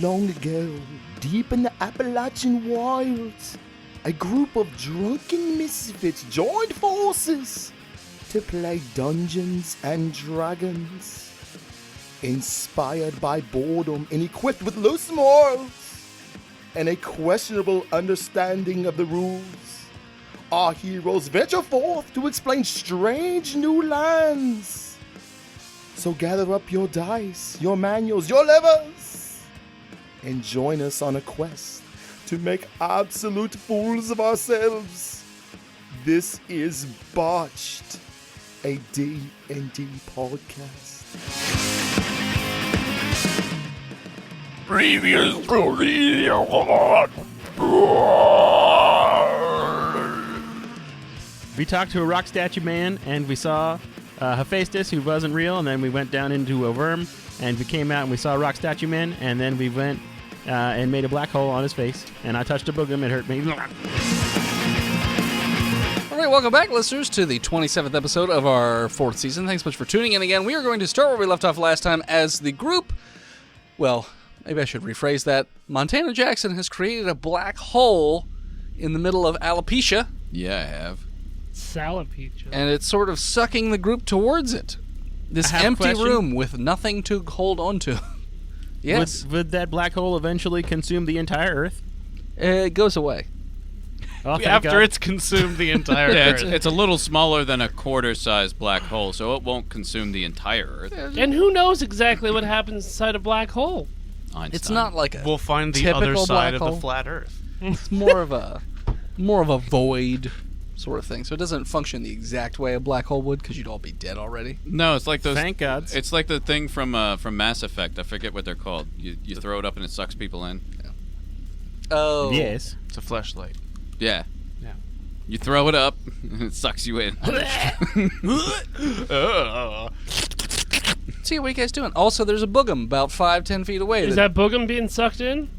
long ago, deep in the Appalachian wilds, a group of drunken misfits joined forces to play Dungeons and Dragons. Inspired by boredom and equipped with loose morals and a questionable understanding of the rules, our heroes venture forth to explain strange new lands. So gather up your dice, your manuals, your levers, and join us on a quest to make absolute fools of ourselves. This is Botched, a D&D podcast. We talked to a rock statue man, and we saw Hephaestus, who wasn't real, and then we went down into a worm, and we came out and we saw a rock statue man, and then we went and made a black hole on his face, and I touched a boogum, it hurt me. All right, welcome back, listeners, to the 27th episode of our 4th season. Thanks so much for tuning in again. We are going to start where we left off last time as the group. Well, maybe I should rephrase that. Montana Jackson has created a black hole in the middle of alopecia. Yeah, I have. Salapeach. And it's sort of sucking the group towards it. This empty room with nothing to hold on to. Yes. Would that black hole eventually consume the entire Earth? It goes away. Oh, After it's consumed the entire Yeah, Earth. it's a little smaller than a quarter-sized black hole, so it won't consume the entire Earth. And who knows exactly what happens inside a black hole? Einstein. It's not like a We'll find the typical other side black of hole. the flat Earth. It's more of a void sort of thing. So it doesn't function the exact way a black hole would, because you'd all be dead already. No, it's like those. Thank God. It's like the thing from Mass Effect. I forget what they're called. You throw it up and it sucks people in. Oh. Yes. It's a fleshlight. Yeah. Yeah. You throw it up and it sucks you in. See, what are you guys doing? Also, there's a boogum about 5-10 feet away. Is that boogum being sucked in?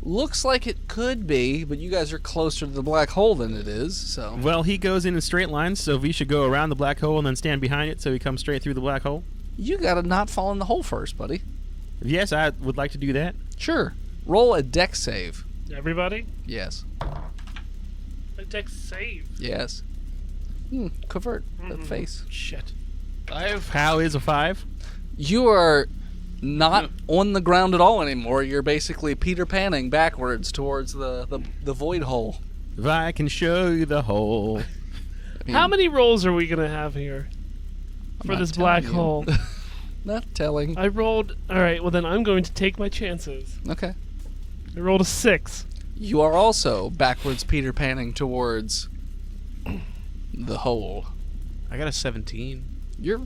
Looks like it could be, but you guys are closer to the black hole than it is, so. Well, he goes in straight lines, so we should go around the black hole and then stand behind it so he comes straight through the black hole. You gotta not fall in the hole first, buddy. Yes, I would like to do that. Sure. Roll a dex save. Everybody? Yes. A dex save. Yes. Convert that face. Shit. How is a 5? You are not on the ground at all anymore. You're basically Peter Panning backwards towards the void hole. If I can show you the hole. I mean, How many rolls are we going to have here for not this black telling you. hole? Not telling. I rolled... Alright, well then I'm going to take my chances. Okay. I rolled a 6. You are also backwards Peter Panning towards the hole. I got a 17. You're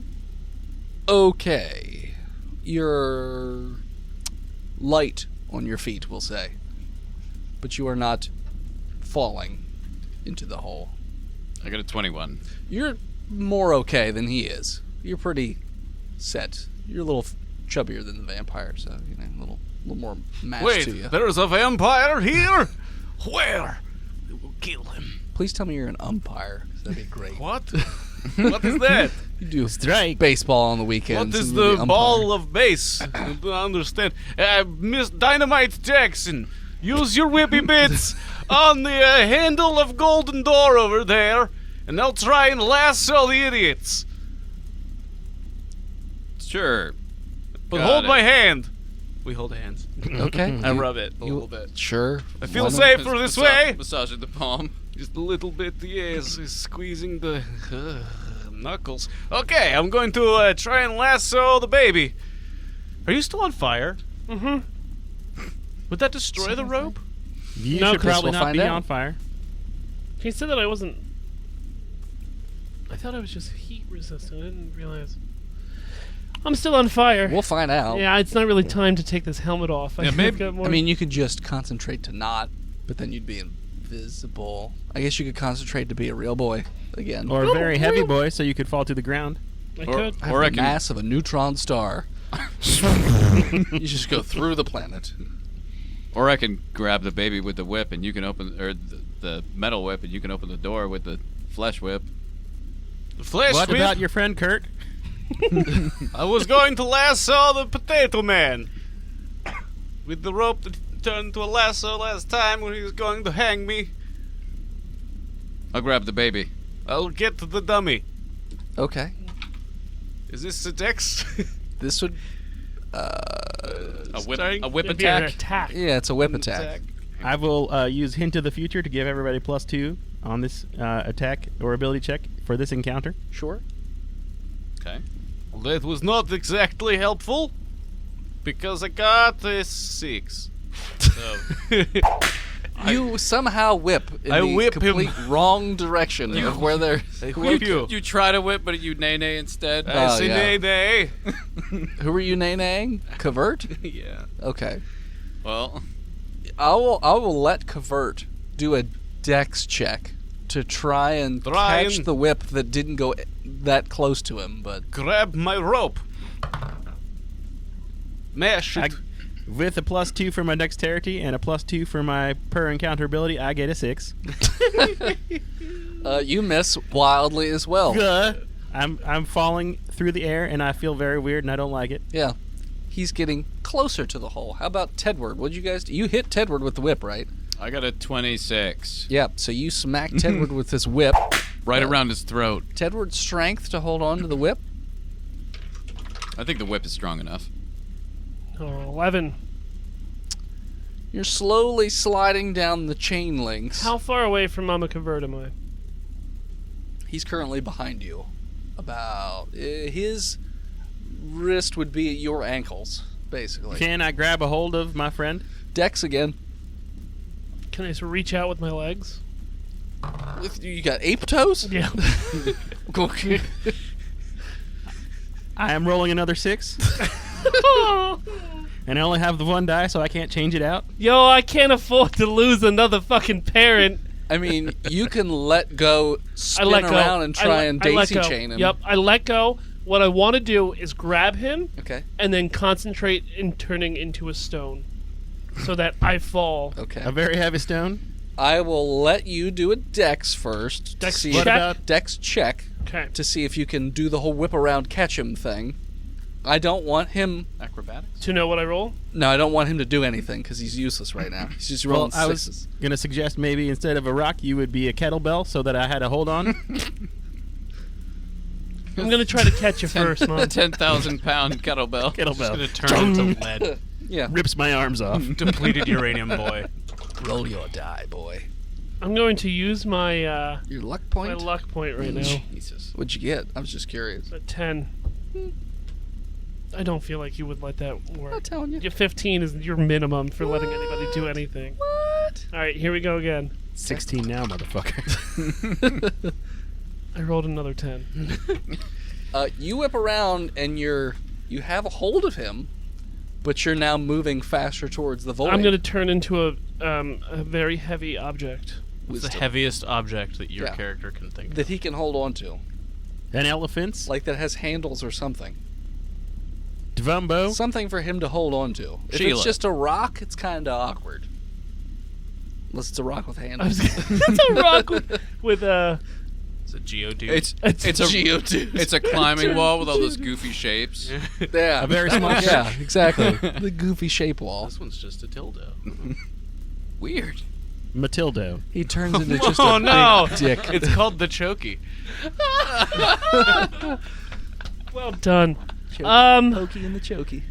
okay. You're light on your feet, we'll say. But you are not falling into the hole. I got a 21. You're more okay than he is. You're pretty set. You're a little chubbier than the vampire, so, a little more mass to you. there's a vampire here? Where? We will kill him. Please tell me you're an umpire. 'Cause that'd be great. What? What is that? You do Strike. baseball on the weekends. What is and you'll be the umpire. ball of base? I don't understand. Miss Dynamite Jackson, use your whippy bits on the handle of golden door over there, and I'll try and lasso the idiots. Sure. But Got hold it. my hand. We hold hands. Okay. I rub it a little bit. Sure. I feel Why not? safer this way. Massaging the palm. Just a little bit, yes, squeezing the knuckles. Okay, I'm going to try and lasso the baby. Are you still on fire? Mm-hmm. Would that destroy the rope? You No, should 'cause probably we'll not find be out. on fire. He said that I wasn't... I thought I was just heat resistant. I didn't realize... I'm still on fire. We'll find out. Yeah, it's not really time to take this helmet off. Yeah, maybe- got more... I mean, you could just concentrate to not, but then you'd be invisible. I guess you could concentrate to be a real boy again. Or a very heavy boy so you could fall to the ground. I Or, could. have or I the can mass of a neutron star. You just go through the planet. Or I can grab the baby with the whip, and you can open, or the metal whip, and you can open the door with the flesh whip. The flesh What whip? about your friend Kurt? I was going to lasso the potato man. with the rope that turned to a lasso last time when he was going to hang me. I'll grab the baby. I'll get to the dummy. Okay. Is this a dex? This would. A whip It'd be an attack. attack. Yeah, it's a whip attack. I will use Hint of the Future to give everybody +2 on this attack or ability check for this encounter. Sure. Okay. Well, that was not exactly helpful because I got a 6. So You somehow whip in I the whip him. complete wrong direction of where they're. I whip you. You try to whip, but you nay instead. I say yeah. nay. Who are you nay-naying? Covert? Yeah. Okay. Well, I will let Covert do a dex check to try and catch the whip that didn't go that close to him, but Grab my rope. Mash it. With a +2 for my dexterity and a +2 for my per encounter ability, I get a 6. you miss wildly as well. I'm falling through the air and I feel very weird and I don't like it. Yeah. He's getting closer to the hole. How about Tedward? What'd you guys do? You hit Tedward with the whip, right? I got a 26. Yeah, so you smack Tedward with this whip. Right around his throat. Tedward's strength to hold on to the whip? I think the whip is strong enough. Oh, 11. You're slowly sliding down the chain links. How far away from Mama Convert am I? He's currently behind you. About his wrist would be at your ankles, basically. Can I grab a hold of my friend? Dex again. Can I just reach out with my legs? You got ape toes? Yeah. Okay. I am rolling another 6. And I only have the 1 die, so I can't change it out. Yo, I can't afford to lose another fucking parent. I mean, you can let go, spin let go. around, and try and I let daisy go. chain him. Yep, I let go. What I want to do is grab him Okay. and then concentrate in turning into a stone so that I fall. Okay. A very heavy stone. I will let you do a dex first. Dex to see check? What about Dex check Okay. to see if you can do the whole whip around catch him thing. I don't want him. Acrobatics? To know what I roll? No, I don't want him to do anything because he's useless right now. He's just rolling I was sixes. going to suggest maybe instead of a rock, you would be a kettlebell so that I had a hold on. I'm going to try to catch you first, A Mom. 10,000-pound kettlebell. It's Kettlebell. gonna turn into lead. Yeah. Rips my arms off. Depleted uranium boy. Roll your die, boy. I'm going to use my Your luck my point? luck point right now. Jesus. What'd you get? I was just curious. A 10. I don't feel like you would let that I'm work. not telling you. Your 15 is your minimum for letting anybody do anything. What? All right, here we go again. 16 now, motherfucker. I rolled another 10. You whip around and you have a hold of him, but you're now moving faster towards the void. I'm going to turn into a very heavy object. What's the Wisdom. heaviest object that your Yeah. character can think of? that he can hold on to, An elephant. like that has handles or something. Dvumbo. Something for him to hold on to. If Sheila. it's just a rock, it's kind of awkward. Unless it's a rock with handles. That's a rock with It's a Geodude. It's a Geodude. It's a climbing wall with all those goofy shapes. Yeah, A very small yeah, exactly. The goofy shape wall. This one's just a dildo. Weird. Matildo. He turns into just Oh a no! big dick. It's called the Chokey. well done. Pokey in the chokey.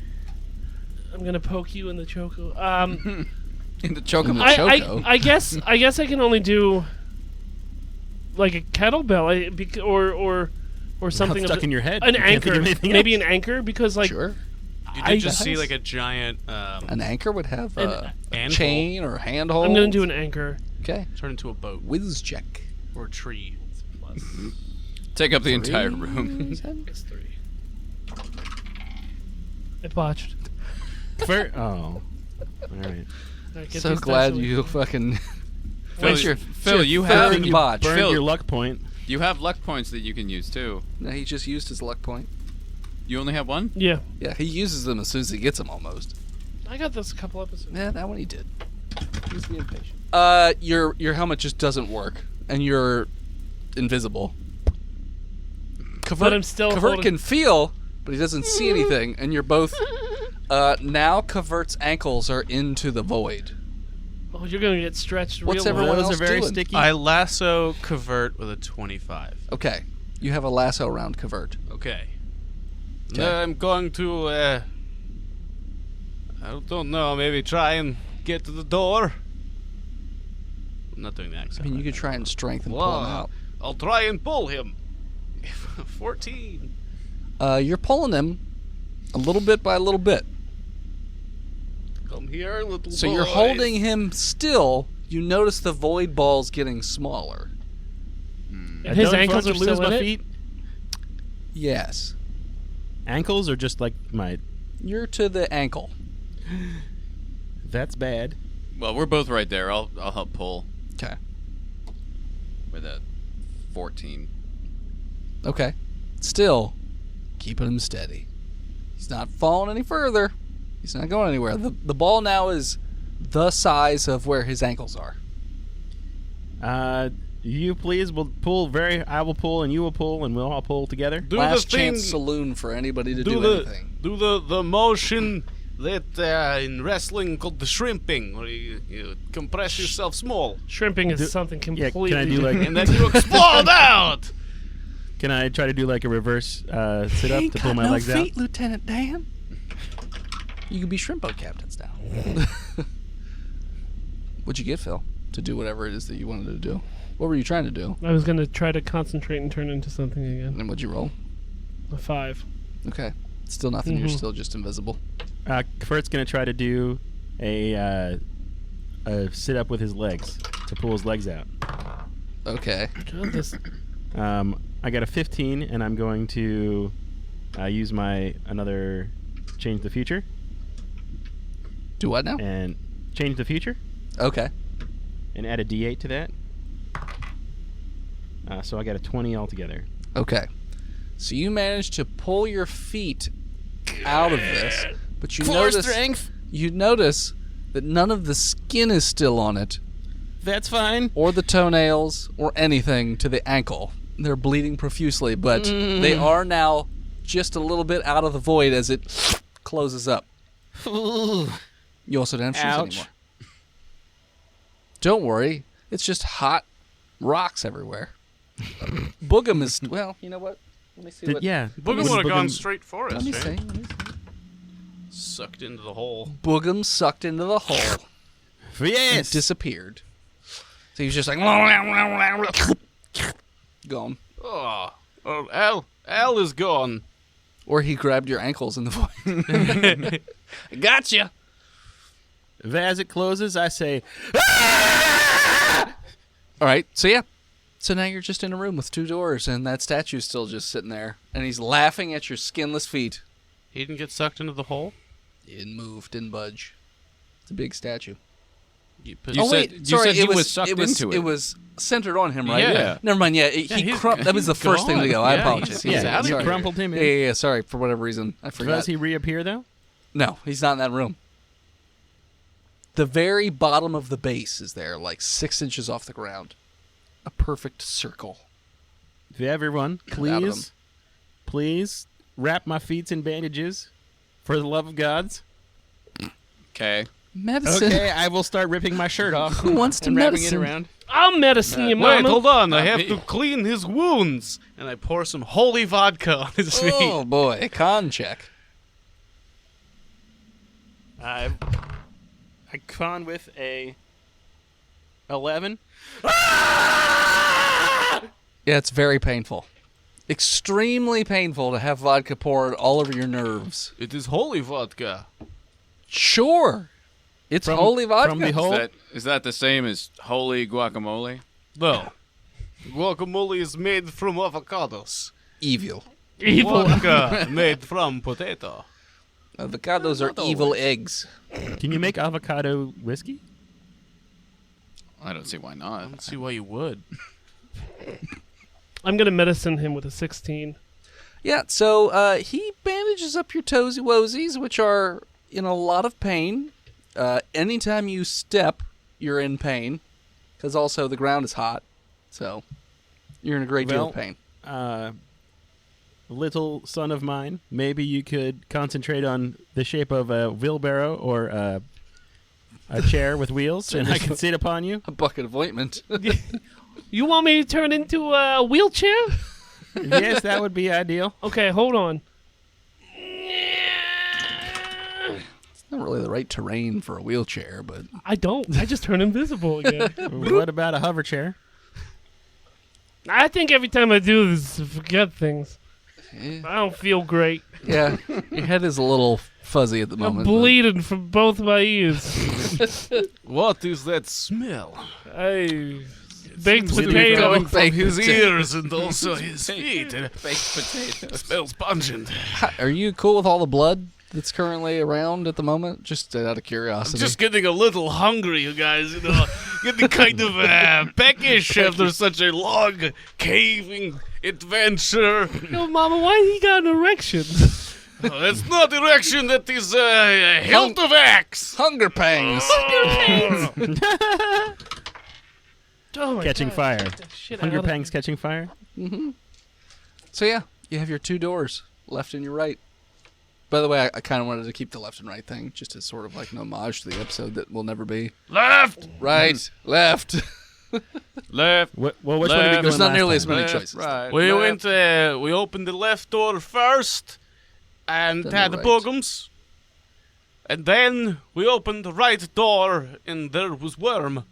I'm gonna poke you in the choco. In the choke of I guess I can only do like a kettlebell, or something stuck of in your head. An You can't think anchor, of anything maybe else. an anchor, because like Sure. You I- did just see Nice. like a giant An anchor would have a anvil chain or a handhold. I'm gonna do an anchor. Okay. turn into a boat Whiz check. or a tree. Plus, Take up the entire room. It's 3. I botched. Oh. All right. All right, get So these glad dice you fucking. Phil, you third have botch. Burned Phil- your luck point. you have luck points that you can use too. No, he just used his luck point. You only have one? Yeah, Yeah, he uses them as soon as he gets them almost. I got this a couple episodes. Yeah, that one he did. He's being patient. Your helmet just doesn't work, and you're invisible. But I'm still Covert holding- can feel, but he doesn't see anything, and you're both Now Cavert's ankles are into the void. Oh, you're gonna get stretched. What's real everyone low. Those else are very doing? sticky. I lasso Cavert with a 25. Okay. You have a lasso around Cavert. Okay. Okay. Now I'm going to, I don't know, maybe try and get to the door. I'm not doing that. I mean, you could try and strengthen pull him out. I'll try and pull him. 14. You're pulling him a little bit by a little bit. Come here, little So you're boys. holding him still. You notice the void balls getting smaller. And his Don't ankles fucking are still lose my in it? feet. Yes. Ankles are just like my. You're to the ankle. That's bad. Well, we're both right there. I'll help pull Okay. with a 14. Okay. Still, keeping him steady. He's not falling any further. He's not going anywhere. The ball now is the size of where his ankles are. You please will pull I will pull and you will pull and we'll all pull together. Do Last the thing. chance saloon for anybody to do Do anything. the motion that in wrestling called the shrimping, where you compress yourself small, Shrimping is something Yeah, completely can I do different. like? and then you explode out. Can I try to do like a reverse sit up to pull my legs out? Lieutenant Dan. You can be shrimp boat captains now. What'd you get, Phil, to do whatever it is that you wanted to do? What were you trying to do? I was gonna try to concentrate and turn into something again. And what'd you roll? A 5. Okay. Still nothing. You're still just invisible. Kurt's gonna try to do a sit up with his legs to pull his legs out. Okay. God, this I got a 15, and I'm going to use my another change the future Do what now? and change the future Okay. and add a D8 to that. So I got a 20 altogether. Okay. So you managed to pull your feet out of this, but you notice that none of the skin is still on it, That's fine. or the toenails, or anything to the ankle. They're bleeding profusely, but they are now just a little bit out of the void as it closes up. You also don't have shoes Ouch. anymore. Don't worry. It's just hot rocks everywhere. Boogum is... Well, you know what? Let me see what... Yeah. Booger What would have is gone Boogum- straight for us. Let me right? see. Sucked into the hole. Boogum sucked into the hole and Yes. disappeared. So he was just like... Gone. Oh, Al is gone. Or he grabbed your ankles in the void. Gotcha! As it closes, I say, All right, so yeah. So now you're just in a room with 2 doors, and that statue's still just sitting there, and he's laughing at your skinless feet. He didn't get sucked into the hole. Didn't move, didn't budge. It's a big statue. You oh wait, said, sorry, you said he it was sucked into it. It was centered on him, right? Yeah. Never mind. Yeah, he's- that was the he's first thing to gone. go. I Yeah, apologize. he's yeah, out of you here. crumpled him in. Yeah. Sorry, for whatever reason, I forgot. Does he reappear though? No, he's not in that room. The very bottom of the base is there, like 6 inches off the ground. A perfect circle. Everyone, Come out of please wrap my feet in bandages, for the love of gods. Okay. Medicine. Okay, I will start ripping my shirt off. Who wants to and wrapping medicine? it around. I'll medicine you, Wait, mama. hold on. I Not have me. to clean his wounds. And I pour some holy vodka on his feet. Oh boy, con check. I con with a 11. Yeah, it's very painful. Extremely painful to have vodka poured all over your nerves. It is holy vodka. Sure. It's From- holy vodka. from the whole- Is that the same as holy guacamole? No. Guacamole is made from avocados. Evil. Evil. Vodka made from potato. Avocados are evil eggs. Can you make avocado whiskey? I don't see why I not. don't see why you would. I'm gonna medicine him with a 16. Yeah, so he bandages up your toesy woesies, which are in a lot of pain. Anytime you step, you're in pain. Because also the ground is hot. So you're in a great deal of Well, pain. little son of mine, maybe you could concentrate on the shape of a wheelbarrow or a chair with wheels, and I can sit upon you. A bucket of ointment. You want me to turn into a wheelchair? Yes, that would be ideal. Okay, hold on. Not really the right terrain for a wheelchair, but I don't. I just turn invisible again. What about a hover chair? I think every time I do this, I forget things. eh, I don't feel great. yeah, your head is a little fuzzy at the I'm moment. bleeding from both my ears. What is that smell? Baked Seems to be potato. coming from Baked his potato. ears and also his feet. And Baked potatoes. smells pungent. Are you cool with all the blood that's currently around at the moment? Just out of curiosity. I'm just getting a little hungry, you guys. You know, getting kind of peckish after such a long caving adventure. Yo, Mama, why he got an erection? Oh, that's not erection. That is a hilt of axe. Hunger pangs. Oh my Catching God. fire. Get that shit Hunger out of- pangs catching fire. So yeah, you have your two doors, left and your right. By the way, I kind of wanted to keep the left and right thing, just as sort of like an homage to the episode that will never be. Left, Right, left. left. Well, which one did we go Left. in There's not last nearly as time? many Left, choices. Right. We left. went. We opened the left door first, and Then had the the right. bogums. And then we opened the right door, and there was worm.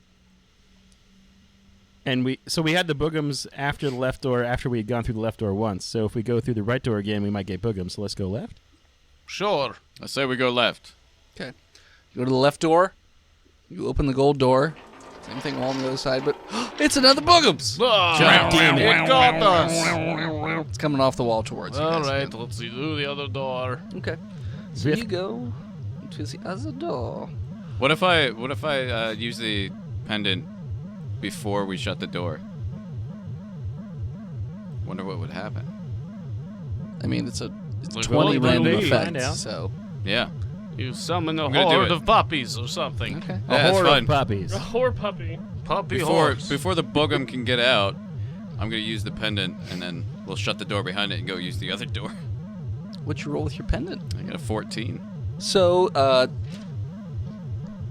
And we had the boogums after the left door, after we had gone through the left door once. So if we go through the right door again, we might get boogums. So let's go left. Sure. I say we go left. Okay. You go to the left door. You open the gold door. Same thing all on the other side, but it's another boogums. Oh, Giant demon. it got us. It's coming off the wall towards you. All guys right, again. let's see. Do the other door. Okay. So We have- you go to the other door. What if I use the pendant before we shut the door? Wonder what would happen. I mean, it's a Like 20 what random do we effect, find out? so Yeah. You summon a I'm gonna do horde it. of puppies or something. okay. A Yeah, it's horde fun. of puppies. A whore puppy. Puppy Before horse. the bogum can get out, I'm gonna use the pendant, and then we'll shut the door behind it and go use the other door. What's your roll with your pendant? I got a 14. So,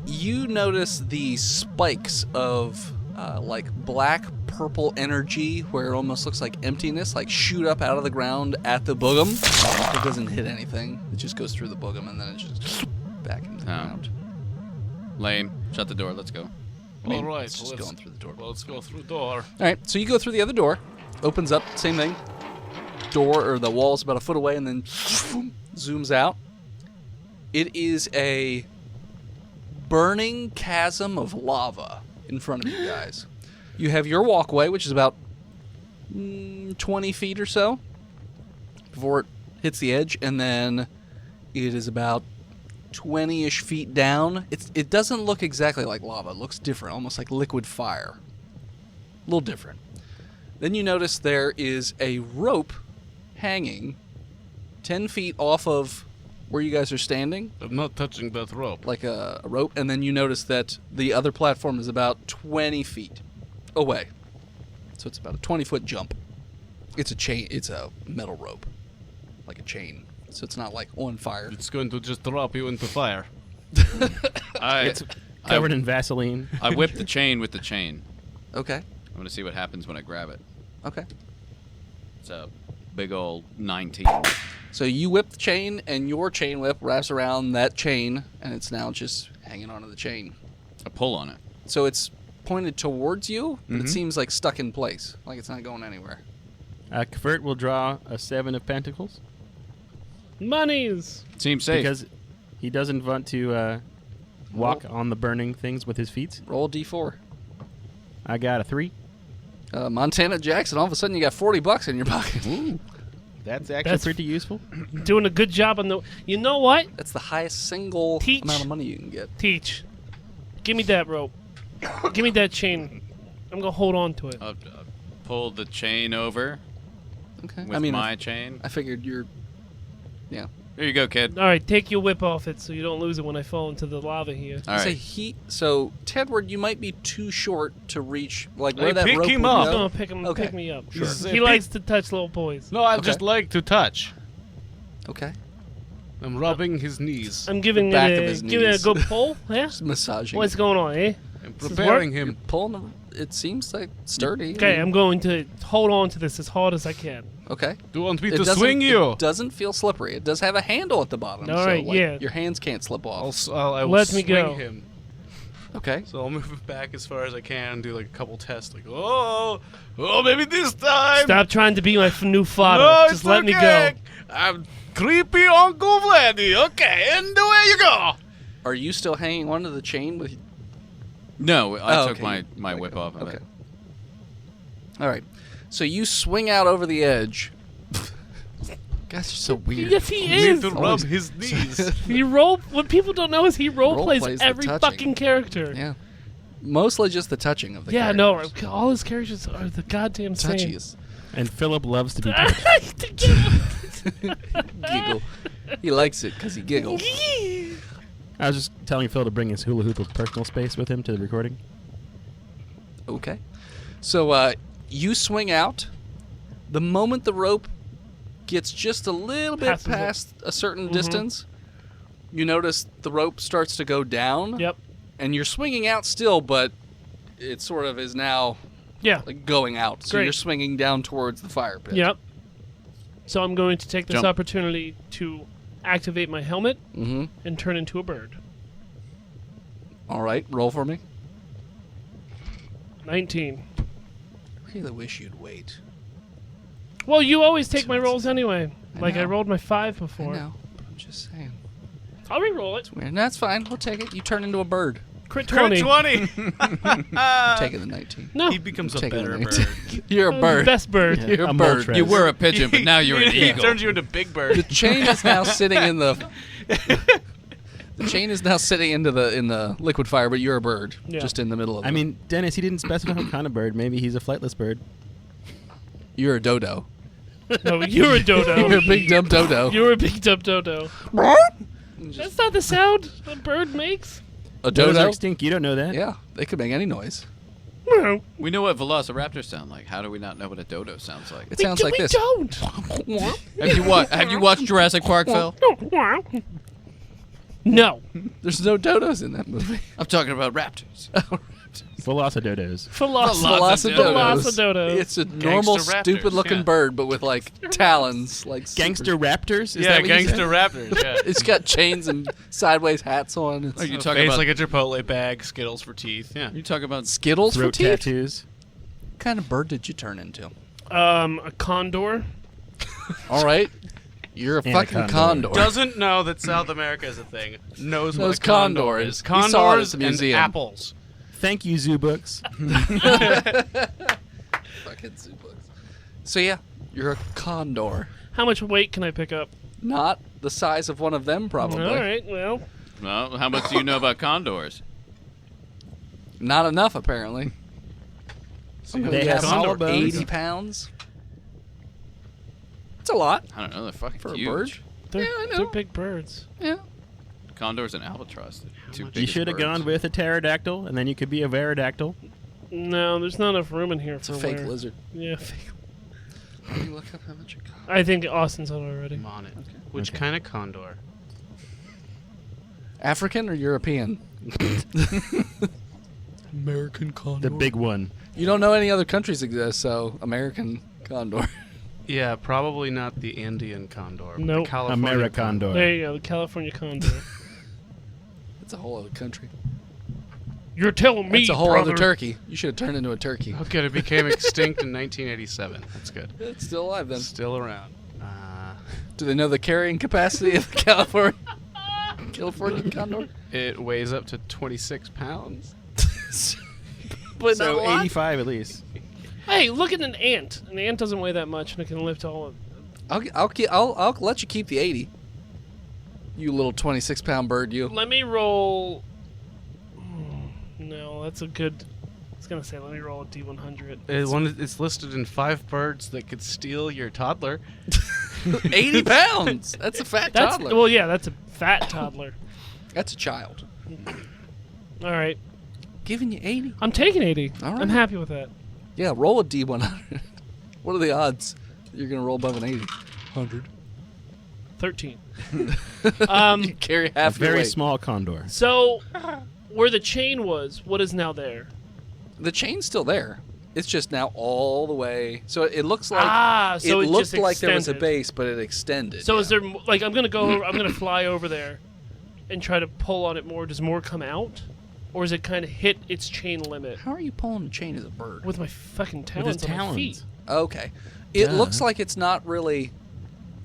you notice the spikes of like black purple energy, where it almost looks like emptiness, like shoot up out of the ground at the boogum. It doesn't hit anything. It just goes through the boogum and then it just back into the Oh. ground. Lame. Shut the door. Let's go. I mean, All right, it's just let's- going through the door. Let's go through door. All right, so you go through the other door, opens up, same thing. Door or the wall's about a foot away, and then zooms out. It is a burning chasm of lava in front of you guys. You have your walkway, which is about 20 feet or so before it hits the edge, and then it is about 20-ish feet down. It doesn't look exactly like lava. It looks different, almost like liquid fire. A little different. Then you notice there is a rope hanging 10 feet off of where you guys are standing, I'm not touching that rope. like a rope, and then you notice that the other platform is about 20 feet away. So it's about a 20-foot jump. It's a chain. It's a metal rope, like a chain. So it's not like on fire. It's going to just drop you into fire. It's covered in Vaseline. I whip the chain with the chain. Okay. I'm gonna see what happens when I grab it. Okay. It's a big old 19. So you whip the chain, and your chain whip wraps around that chain, and it's now just hanging onto the chain. I pull on it. So it's pointed towards you, but Mm-hmm. it seems like stuck in place, like it's not going anywhere. Kfert will draw a 7 of pentacles Monies. Seems safe. because he doesn't want to walk on the burning things with his feet. Roll a d4. I got a 3. Montana Jackson, all of a sudden you got $40 in your pocket. That's actually That's- pretty useful. Doing a good job on the. You know what? That's the highest single Teach. amount of money you can get. Teach. Give me that rope. Give me that chain. I'm gonna hold on to it. I'll pull the chain over Okay. with I mean, my chain. I figured you're, Here you go, kid. All right, take your whip off it so you don't lose it when I fall into the lava here. All Say right. So Tedward, you might be too short to reach like where Hey, that pick rope him would up. go. No, pick Okay. me up. Sure. He likes to touch little boys. No, I Okay. just like to touch. Okay. I'm rubbing his knees. I'm giving back it of a his giving it a knees. good pull. Yeah. Just massaging. What's it. going on, eh? I'm This is preparing You're him. pulling him. It seems like sturdy. Okay, I'm going to hold on to this as hard as I can. Okay. Do you want me It to doesn't- swing you? It doesn't feel slippery. It does have a handle at the bottom. All so, right, like, yeah. Your hands can't slip off. I will Let me swing go. him. Okay. So I'll move it back as far as I can, do like a couple tests, like, oh, maybe this time. Stop trying to be my new father. No, Just it's let me go. okay. I'm creepy Uncle Vladdy. Okay, and away you go. Are you still hanging onto the chain with? No, I Oh, took okay. my whip off of Okay. it. All right. So you swing out over the edge. Guys are so weird. Yes, he Need is. to rub his knees. What people don't know is he role Role plays plays the every touching. fucking character. Yeah. Mostly just the touching of the Yeah, no, characters. all his characters are the goddamn same. Touchies. And Philip loves to be touched. Giggle. He likes it because he giggles. I was just telling Phil to bring his hula hoop of personal space with him to the recording. Okay. So you swing out. The moment the rope gets just a little bit Passes it. past a certain distance, you notice the rope starts to go down. Yep. And you're swinging out still, but it sort of is now Yeah. like going out. So Great. you're swinging down towards the fire pit. Yep. So I'm going to take this Jump. opportunity to activate my helmet Mm-hmm. and turn into a bird. All right. Roll for me. 19. I really wish you'd wait. Well, you always take my rolls anyway. I Like I know. rolled my 5 I before. know. But I'm just saying. I'll re-roll it. Weird. That's fine. We'll take it. You turn into a bird. Crit Crit 20. 20. I'm taking the 19. No. He becomes a Taking better the bird. 19. You're a bird. Best bird. Yeah. You're a A bird. Moltres. You were a pigeon, but now you're an He eagle. turns you into Big The Bird. chain is now sitting in the. The chain is now sitting in the liquid fire, but you're a bird, Yeah. just in the middle of. I mean, Dennis, he didn't specify what kind of bird. Maybe he's a flightless bird. you're a dodo. No, you're a dodo. You're a big dumb dodo. You're a big dumb dodo. That's not the sound a bird makes. A Dodos are dodo. extinct. You don't know that. Yeah, they could make any noise. No, We know what velociraptors sound like. How do we not know what a dodo sounds like? It sounds like we this. don't. Have you watched Jurassic Park, Phil? No. There's no dodos in that movie. I'm talking about raptors. Velocidodos. Velocidodos. It's a normal, Gangster raptors, stupid-looking yeah. bird, but with like talons, like super- Gangster raptors? Is Yeah, that what you gangster said? raptors. Yeah. It's got chains and sideways hats on. It's Are you A talking face about? like a Chipotle bag, Skittles for teeth. Yeah. you talking about? Skittles for Throat teeth. tattoos. What kind of bird did you turn into? A condor. All right, you're a And a fucking condor. Doesn't know that South America is a thing. Knows what Knows a condor condors. is. We saw it at Condors the and museum. apples. Thank you, Zoo Books. Fucking zoo bugs. So yeah, you're a condor. How much weight can I pick up? Not the size of one of them, probably. All right. Well, No. How much do you know about condors? Not enough, apparently. They We have have hollow bones. 80 pounds. It's a lot I don't know. They're fucking for huge. a bird. they're, Yeah, I know. they're big birds. Yeah. Condors and albatross. the two You biggest should have birds. gone with a pterodactyl, and then you could be a verodactyl. No, there's not enough room in here It's for a fake where- lizard. Yeah, fake. Let me look up how much it costs. I think Austin's on already. I'm on it. Which kind of condor? African or European? American condor. The big one. You don't know any other countries exist, so American condor. Yeah, probably not the Indian condor. but the Nope. California Americondor. There you go, the California condor. It's a whole other country. You're telling me, It's a whole brother. other turkey. You should have turned into a turkey. Okay, it became extinct in 1987. That's good. It's still alive then. Still around. Do they know the carrying capacity of the California condor? It weighs up to 26 pounds. But not a So lot. 85 at least. Hey, look at an ant. An ant doesn't weigh that much, and it can lift all of. I'll let you keep the 80. You little 26-pound bird, you. Let me roll. No, that's a good. I was gonna say, let me roll a D100. It's listed in 5 birds that could steal your toddler. 80 pounds. That's a fat That's toddler. well, yeah, that's a fat toddler. That's a child. All right, Giving you 80. I'm taking 80. All right. I'm happy with that. Yeah, roll a D100. What are the odds that you're going to roll above an 80? 100. 13. You carry A half your very weight. small condor. So, where the chain was, what is now there? The chain's still there. It's just now all the way. So it looks like So it it looked just like there was a extended. base, but it extended. So yeah. is there like I'm gonna fly over there and try to pull on it more? Does more come out, or is it kind of hit its chain limit How are you pulling the chain as a bird? with my fucking With talons his on my talons. feet? Okay. It Duh. looks like it's not really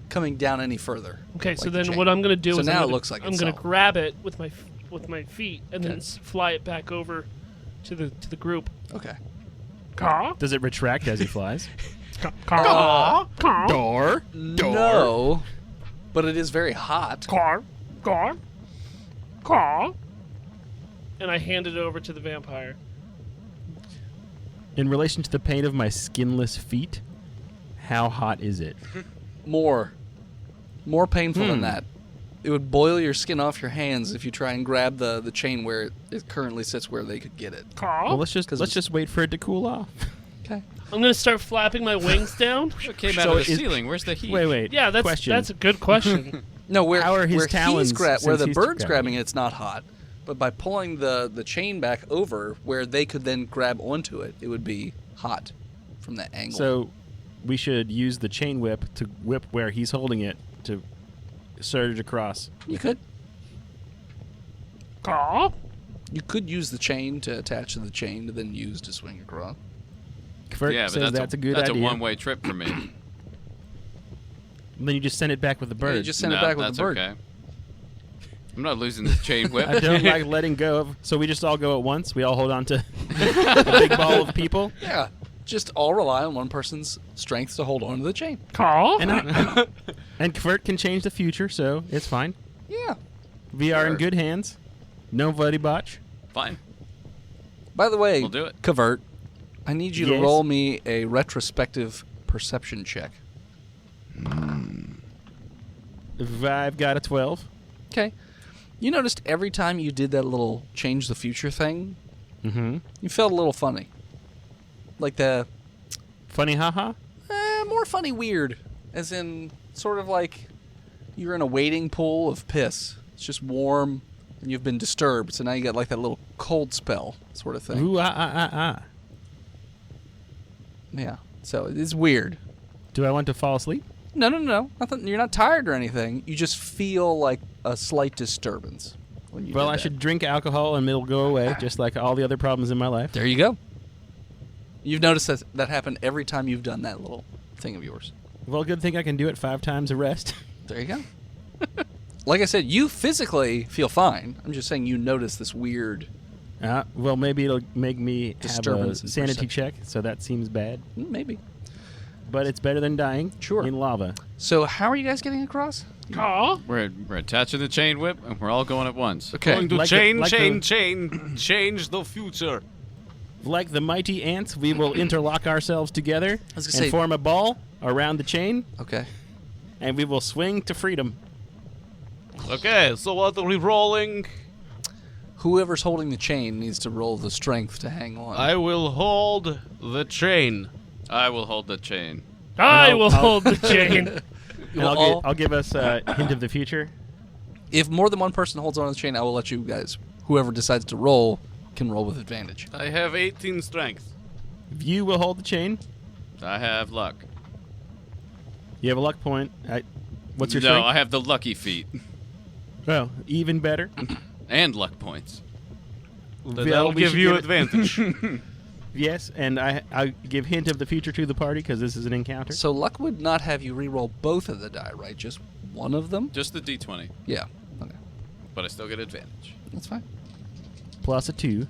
coming down any further. Okay, so like the then chain. what I'm gonna do So is now I'm it gonna, looks like I'm it's gonna solid. grab it with my feet and then Okay. fly it back over to the group. Okay. Caw, Does it retract as he flies? caw, caw, Door. No, but it is very hot. caw, caw, caw, and I hand it over to the vampire. In relation to the pain of my skinless feet, how hot is it? More painful than that. It would boil your skin off your hands if you try and grab the chain where it currently sits where they could get it. Caw. Well, let's 'Cause just wait for it to cool off. Okay. I'm gonna start flapping my wings down. It came out So of the is- ceiling. Where's the heat? Wait. Yeah, Question. that's a good question. No, where How are his where talons where since the he's bird's grabbing grabbing it? it, it's not hot. But by pulling the chain back over where they could then grab onto it, it would be hot from that angle. So, we should use the chain whip to whip where he's holding it to surge across. you could Caw. you could use the chain to attach to the chain to then use to swing across. Kurt Yeah, but says that's a good that's idea. a one-way trip for me. And then you just send it back with the Yeah, bird. you just send no, it back with that's the bird. okay. I'm not losing this chain whip. I don't like letting go of. So we just all go at once. We all hold on to a big ball of people. Yeah, just all rely on one person's strength to hold on to the chain. Caw. And Kurt can change the future, so it's fine. Yeah. We are in Sure. good hands. Nobody botch. Fine. By the way, We'll do it. Cavert, I need you to Yes? roll me a retrospective perception check. I've got a 12. Okay. You noticed every time you did that little change the future thing, Mm-hmm. you felt a little funny. Like the Funny haha? more funny weird. As in, sort of like you're in a wading pool of piss. It's just warm, and you've been disturbed, so now you got like that little cold spell sort of thing. Ooh, ah. Yeah. So it's weird. Do I want to fall asleep? No. Nothing. You're not tired or anything. You just feel like a slight disturbance when you. Well, did I that. should drink alcohol and it'll go away, just like all the other problems in my life. There you go. You've noticed that happened every time you've done that little thing of yours. Well, good thing I can do it 5 times a rest. There you go. Like I said, you physically feel fine. I'm just saying you notice this weird. Well, maybe it'll make me have a Disturbance in sanity perception. check, so that seems bad. Maybe. But it's better than dying Sure. in lava. So how are you guys getting across? Caw. We're attaching the chain whip, and we're all going at once. Going to Like change the the future. Like the mighty ants, we will interlock ourselves together and was gonna say- form a ball around the chain, Okay. and we will swing to freedom. Okay, so what are we rolling? Whoever's holding the chain needs to roll the strength to hang on. I will hold the chain. I will hold the chain. I I'll- will hold the chain. And Well, I'll give us a hint of the future. If more than one person holds on to the chain, I will let you guys. Whoever decides to roll can roll with advantage. I have 18 strength. You will hold the chain. I have luck. You have a luck point. What's your No, strength? I have the lucky feet. Well, even better. And luck points. Then Well, I'll we give should you it- advantage. Yes, and I give hint of the future to the party because this is an encounter. So luck would not have you re-roll both of the die, right? Just one of them? Just the d20, Yeah. Okay. but I still get advantage. That's fine. Plus a 2.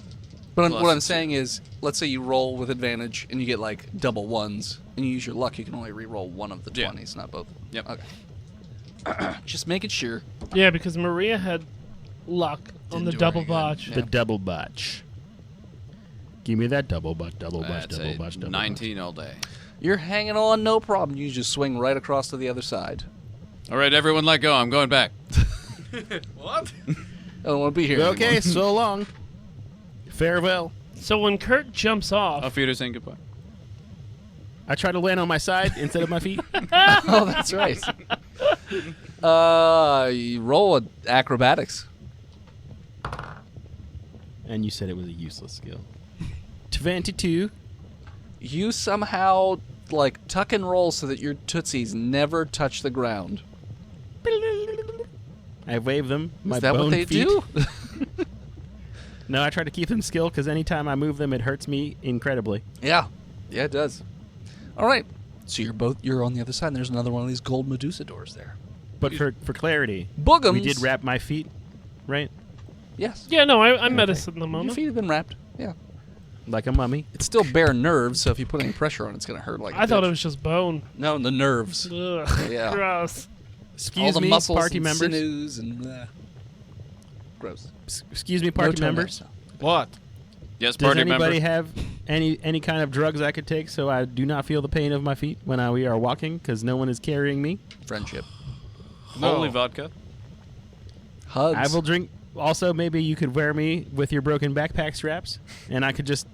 But Plus what I'm two. saying is, let's say you roll with advantage and you get like double ones, and you use your luck, you can only re-roll one of the Yeah. 20s, not both. Yep. Okay. Just making sure. Yeah, because Maria had luck on Didn't the do double very good. botch. Yeah. The double botch. Give me that double botch, double botch, That's double a botch, double 19 all day. You're hanging on, no problem. You just swing right across to the other side. All right, everyone, let go. I'm going back. What? I don't want to be here Okay, anymore. so long. Farewell. So when Kurt jumps off, Auf Wiedersehen, goodbye. I try to land on my side instead of my feet. Oh, that's right. You roll acrobatics. And you said it was a useless skill. 22. You somehow, like, tuck and roll so that your tootsies never touch the ground. I wave them. My Is that bone what they feet. do? No, I try to keep them still because anytime I move them, it hurts me incredibly. Yeah, it does. All right, so you're on the other side, and there's another one of these gold Medusa doors there. But for clarity, Boogums. we did wrap my feet, right? Yes. yeah, no, I medicine the Your moment. feet have been wrapped. Yeah. Like a mummy. It's still bare nerves, so if you put any pressure on it, it's going to hurt like a I thought bitch. it was just bone. No, the nerves. Ugh, Yeah. gross. Excuse All the me, muscles party and members. sinews and gross. Excuse me, No party torment. members. What? Yes, Does party anybody member. have any kind of drugs I could take so I do not feel the pain of my feet when we are walking because no one is carrying me? Friendship. Holy vodka. Hugs. I will drink. Also, maybe you could wear me with your broken backpack straps, and I could just,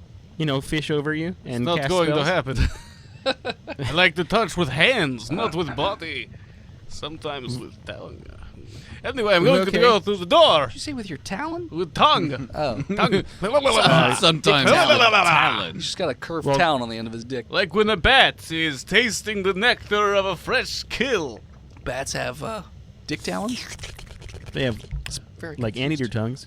fish over you and It's not cast going spells. to happen. I like to touch with hands, not with body. Sometimes with tongue. Anyway, I'm going Okay. to go through the door Did you say with your talon? with tongue. Oh. Tongue. Sometimes Dick with talon. talent. He's just got a curved Well- talon on the end of his dick. Like when a bat is tasting the nectar of a fresh kill. Bats have dick talons? They have Very like confused. anteater tongues.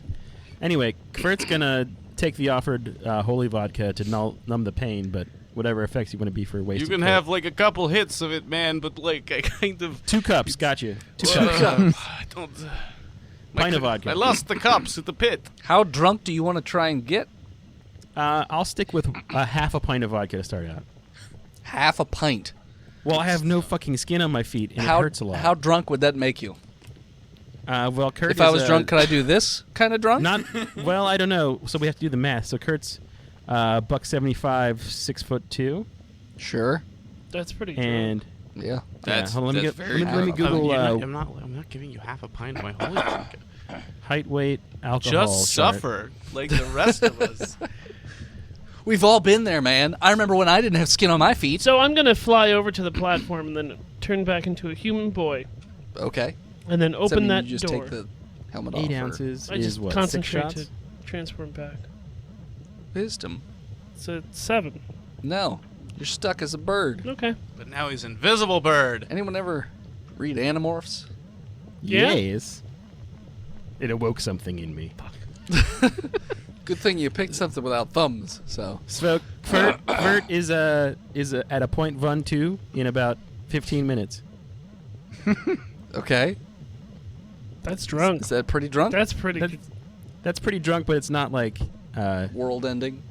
Anyway, Kurt's gonna take the offered holy vodka to numb the pain, but whatever effects you want to be for You wasted. can Kurt. have like a couple hits of it, man, but like I kind of 2 cups. Got you. 2 Uh, cups. I don't. Pint of vodka. I lost the cups at the pit. How drunk do you want to try and get? I'll stick with half a pint of vodka to start out. Half a pint. Well, I have no fucking skin on my feet, and How it hurts a lot. How drunk would that make you? Well, Kurt. If I is, was drunk, could I do this kind of drunk? Not well. I don't know. So we have to do the math. So Kurt's $175, 6'2", Sure. That's pretty drunk. and Yeah. That's, hold on, let me that's get- very let me drunk. Google I'm not giving you half a pint of my holy vodka. height, weight, alcohol. Just chart. suffer like the rest of us. We've all been there, man. I remember when I didn't have skin on my feet. So I'm gonna fly over to the platform and then turn back into a human boy, Okay. and then Does that open mean that you just door. take the helmet off? 8 or ounces I is just what? 6 concentrate shots. to transform back. Wisdom. So 7. No. You're stuck as a bird. Okay. But now he's invisible bird. Anyone ever read Animorphs? Yeah. Yes. It awoke something in me. Good thing you picked something without thumbs. So So Vert is at a point 1-2 in about 15 minutes. okay. That's drunk. Is that pretty drunk? That's pretty. That's pretty drunk, but it's not like World ending.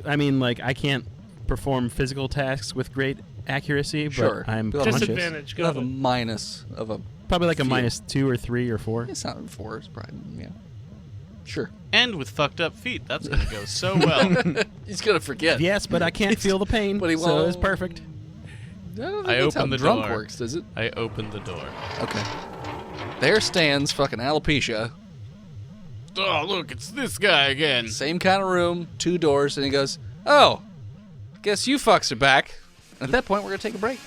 I mean, like I can't perform physical tasks with great accuracy, Sure. but I'm You'll have conscious. Disadvantage. You'll Go have a ahead. minus of a. Probably like a Few. -2 or 3 or 4. It's not 4. It's probably yeah. Sure. And with fucked up feet. That's going to go so well. He's gonna forget. Yes, but I can't feel the pain, But he so it's won't. perfect. I don't think I that's how opened the drunk door. works, does it? I opened the door. Okay. There stands fucking alopecia. Oh, look, it's this guy again. Same kind of room, 2 doors, and he goes, "Oh, guess you fucks are back." And at that point, we're gonna take a break.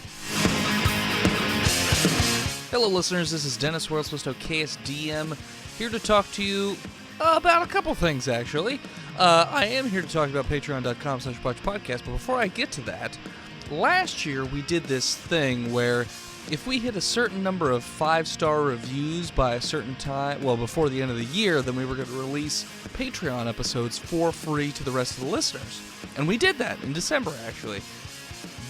Hello, listeners. This is Dennis, World's Most Okayest DM, here to talk to you about a couple things, actually. I am here to talk about patreon.com/Botched, but before I get to that, last year we did this thing where if we hit a certain number of 5-star reviews by a certain time, well, before the end of the year, then we were going to release Patreon episodes for free to the rest of the listeners. And we did that in December, actually.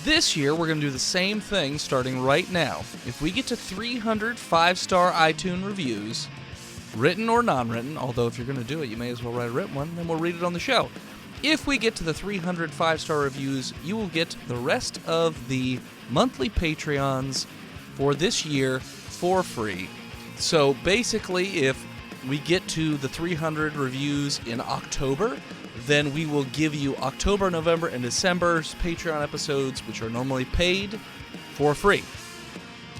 This year, we're going to do the same thing starting right now. If we get to 300 5-star iTunes reviews, written or non-written, although if you're going to do it, you may as well write a written one, then we'll read it on the show. If we get to the 300 5-star reviews, you will get the rest of the monthly Patreons for this year for free. So basically, if we get to the 300 reviews in October, then we will give you October, November, and December's Patreon episodes, which are normally paid, for free.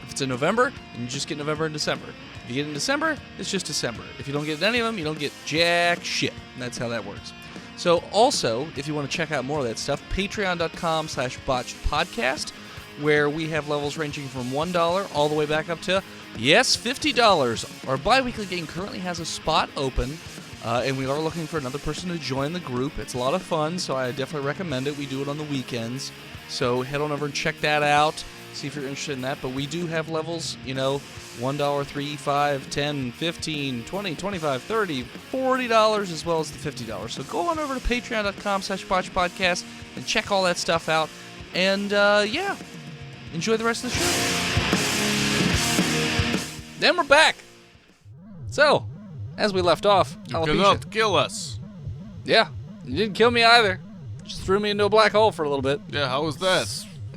If it's in November, then you just get November and December. If you get in December, it's just December. If you don't get any of them, you don't get jack shit. And that's how that works. So also, if you want to check out more of that stuff, patreon.com/botchedpodcast, where we have levels ranging from $1 all the way back up to, yes, $50. Our bi-weekly game currently has a spot open, and we are looking for another person to join the group. It's a lot of fun, so I definitely recommend it. We do it on the weekends, so head on over and check that out, see if you're interested in that. But we do have levels, $1, $3, $5, $10, $15, $20, $25, $30, $40, as well as the $50. So go on over to patreon.com/botchedpodcast and check all that stuff out. And, yeah, enjoy the rest of the show. Then we're back. So, as we left off, You alopecia. cannot kill us. Yeah, you didn't kill me either. Just threw me into a black hole for a little bit. Yeah, how was that?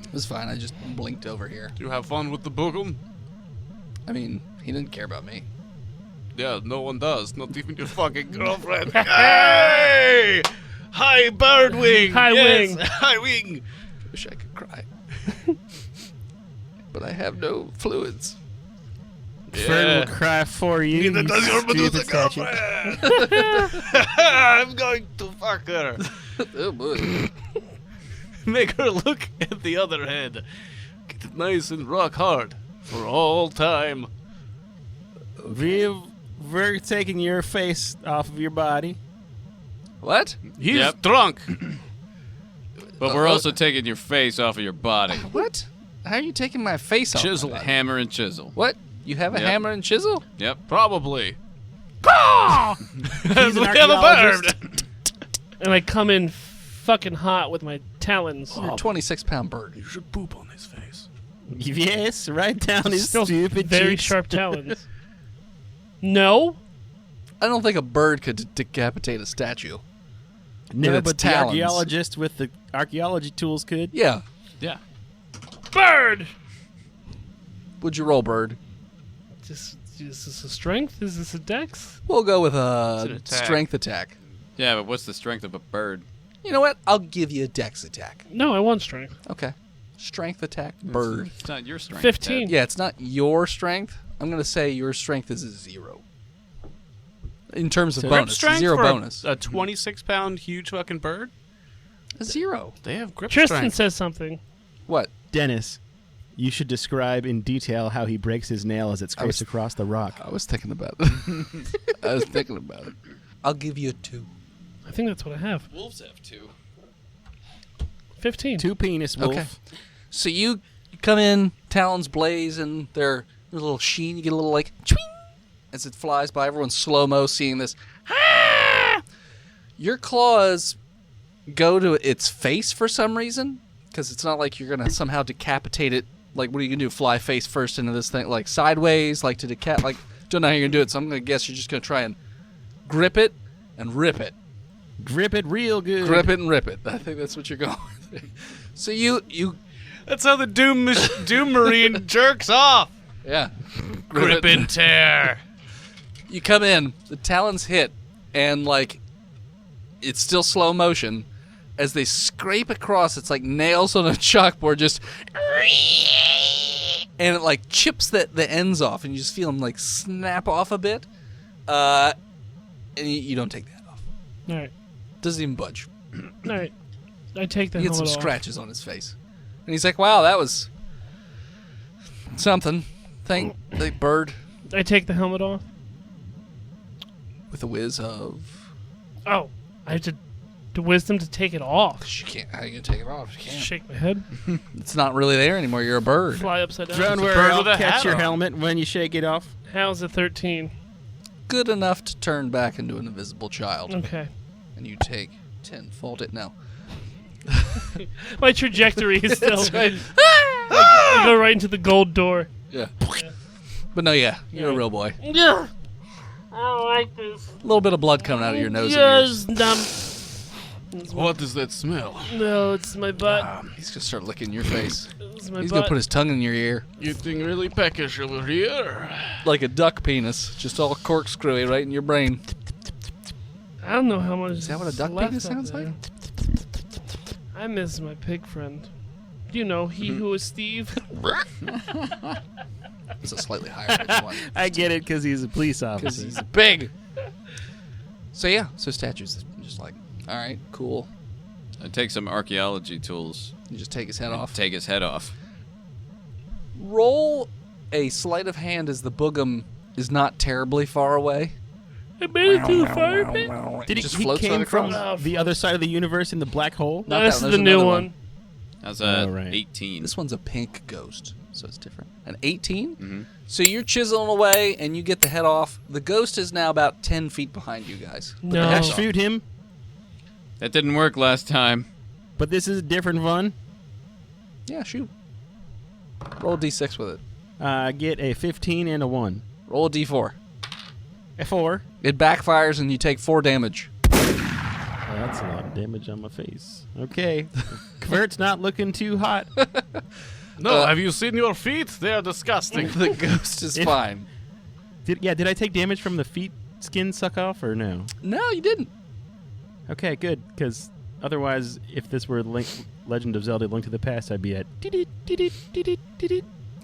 It was fine. I just blinked over here. Do you have fun with the boogum? I mean, he didn't care about me. Yeah, no one does. Not even your fucking girlfriend. Hey! Hi, bird wing! High Yes, wing. High wing! Wish I could cry. But I have no fluids. Bird will cry for you. Neither does your stupid Medusa statue. girlfriend! I'm going to fuck her. Oh boy. Make her look at the other head. Get it nice and rock hard. For all time. We're taking your face off of your body. What? He's Yep. drunk. But we're also taking your face off of your body. What? How are you taking my face off? Chisel. my body? Hammer and chisel. What? You have a Yep. hammer and chisel? Yep. Probably. He's an Look at the archaeologist. bird. And I come in fucking hot with my talons. You're a 26-pound bird. You should poop on his face. Yes, right down his Still stupid very cheeks. sharp talons. No? I don't think a bird could decapitate a statue. No, its but the talons. archaeologist with the archaeology tools could. Yeah. Yeah. Bird! Would you roll, bird? Is this a strength? Is this a dex? We'll go with It's a an attack. strength attack. Yeah, but what's the strength of a bird? You know what? I'll give you a dex attack. No, I want strength. Okay. Strength attack, bird. It's not your strength. 15. Yeah, it's not your strength. I'm going to say your strength is a 0. In terms of Grip bonus. strength 0 for bonus. a 26-pound huge fucking bird? A 0. They have grip Tristan strength. says something. What? Dennis, you should describe in detail how he breaks his nail as it scrapes across the rock. I was thinking about it. I was thinking about it. I'll give you a 2. I think that's what I have. Wolves have 2. 15. 2 penis wolf. Okay. So you come in, talons blaze, and their little sheen. You get a little like, chwing, as it flies by. Everyone's slow-mo seeing this. Ah! Your claws go to its face for some reason, because it's not like you're going to somehow decapitate it. Like, what are you going to do? Fly face first into this thing? Like, sideways? Like, to decap? Like, don't know how you're going to do it, so I'm going to guess you're just going to try and grip it and rip it. Grip it real good. Grip it and rip it. I think that's what you're going with. So you That's how the Doom Marine jerks off. yeah. Grip and tear. You come in, the talons hit, and like it's still slow motion as they scrape across. It's like nails on a chalkboard, just and it like chips the ends off, and you just feel them like snap off a bit. And you don't take that off. All right. Doesn't even budge. All right. I take the He gets some helmet off. scratches on his face, and he's like, "Wow, that was something." Thank the bird I take the helmet off. with a whiz of. Oh, I have to wisdom to take it off. You can't. How are you gonna take it off? You can't. Shake my head. It's not really there anymore. You're a bird. Fly upside down. Don't worry, bird I'll with a catch hat your on. helmet when you shake it off. How's a 13? Good enough to turn back into an invisible child. Okay. And you take 10. Fold it now. My trajectory is still. That's right. I go right into the gold door. Yeah. But no, yeah. You're a real boy. Yeah. I don't like this. A little bit of blood coming out of your nose and ears. Yes, What is that smell? no, it's my butt. He's going to start licking your face. It's my He's butt. going to put his tongue in your ear. You think really peckish over here? Like a duck penis. Just all corkscrewy right in your brain. I don't know how much. Is that what a duck left penis up sounds there. like? I miss my pig friend. You know, he who is Steve. It's a slightly higher pitched one. I get it because he's a police Because officer. he's big. So yeah, so statues. Just like, all right, cool. I take some archaeology tools. You just take his head off. Take his head off. Roll a sleight of hand as the boogum is not terribly far away. I made it to the fire pit. Did Just he floats came right from across. the other side of the universe in the black hole? Not This that is one, the there's new another one. That's Oh, right. 18. This one's a pink ghost, so it's different. An 18? Mhm. So you're chiseling away, and you get the head off. The ghost is now about 10 feet behind you guys. I No. shoot him, That didn't work last time. but this is a different one. Yeah, shoot. Roll a d6 with it. I get a 15 and a 1. Roll a d4. A 4. It backfires, and you take 4 damage. Oh, that's a lot of damage on my face. Okay. Kvert's not looking too hot. No, have you seen your feet? They are disgusting. The ghost is If- fine. Did I take damage from the feet skin suck off or no? No, you didn't. Okay, good. Because otherwise, if this were Legend of Zelda: Link to the Past, I'd be at.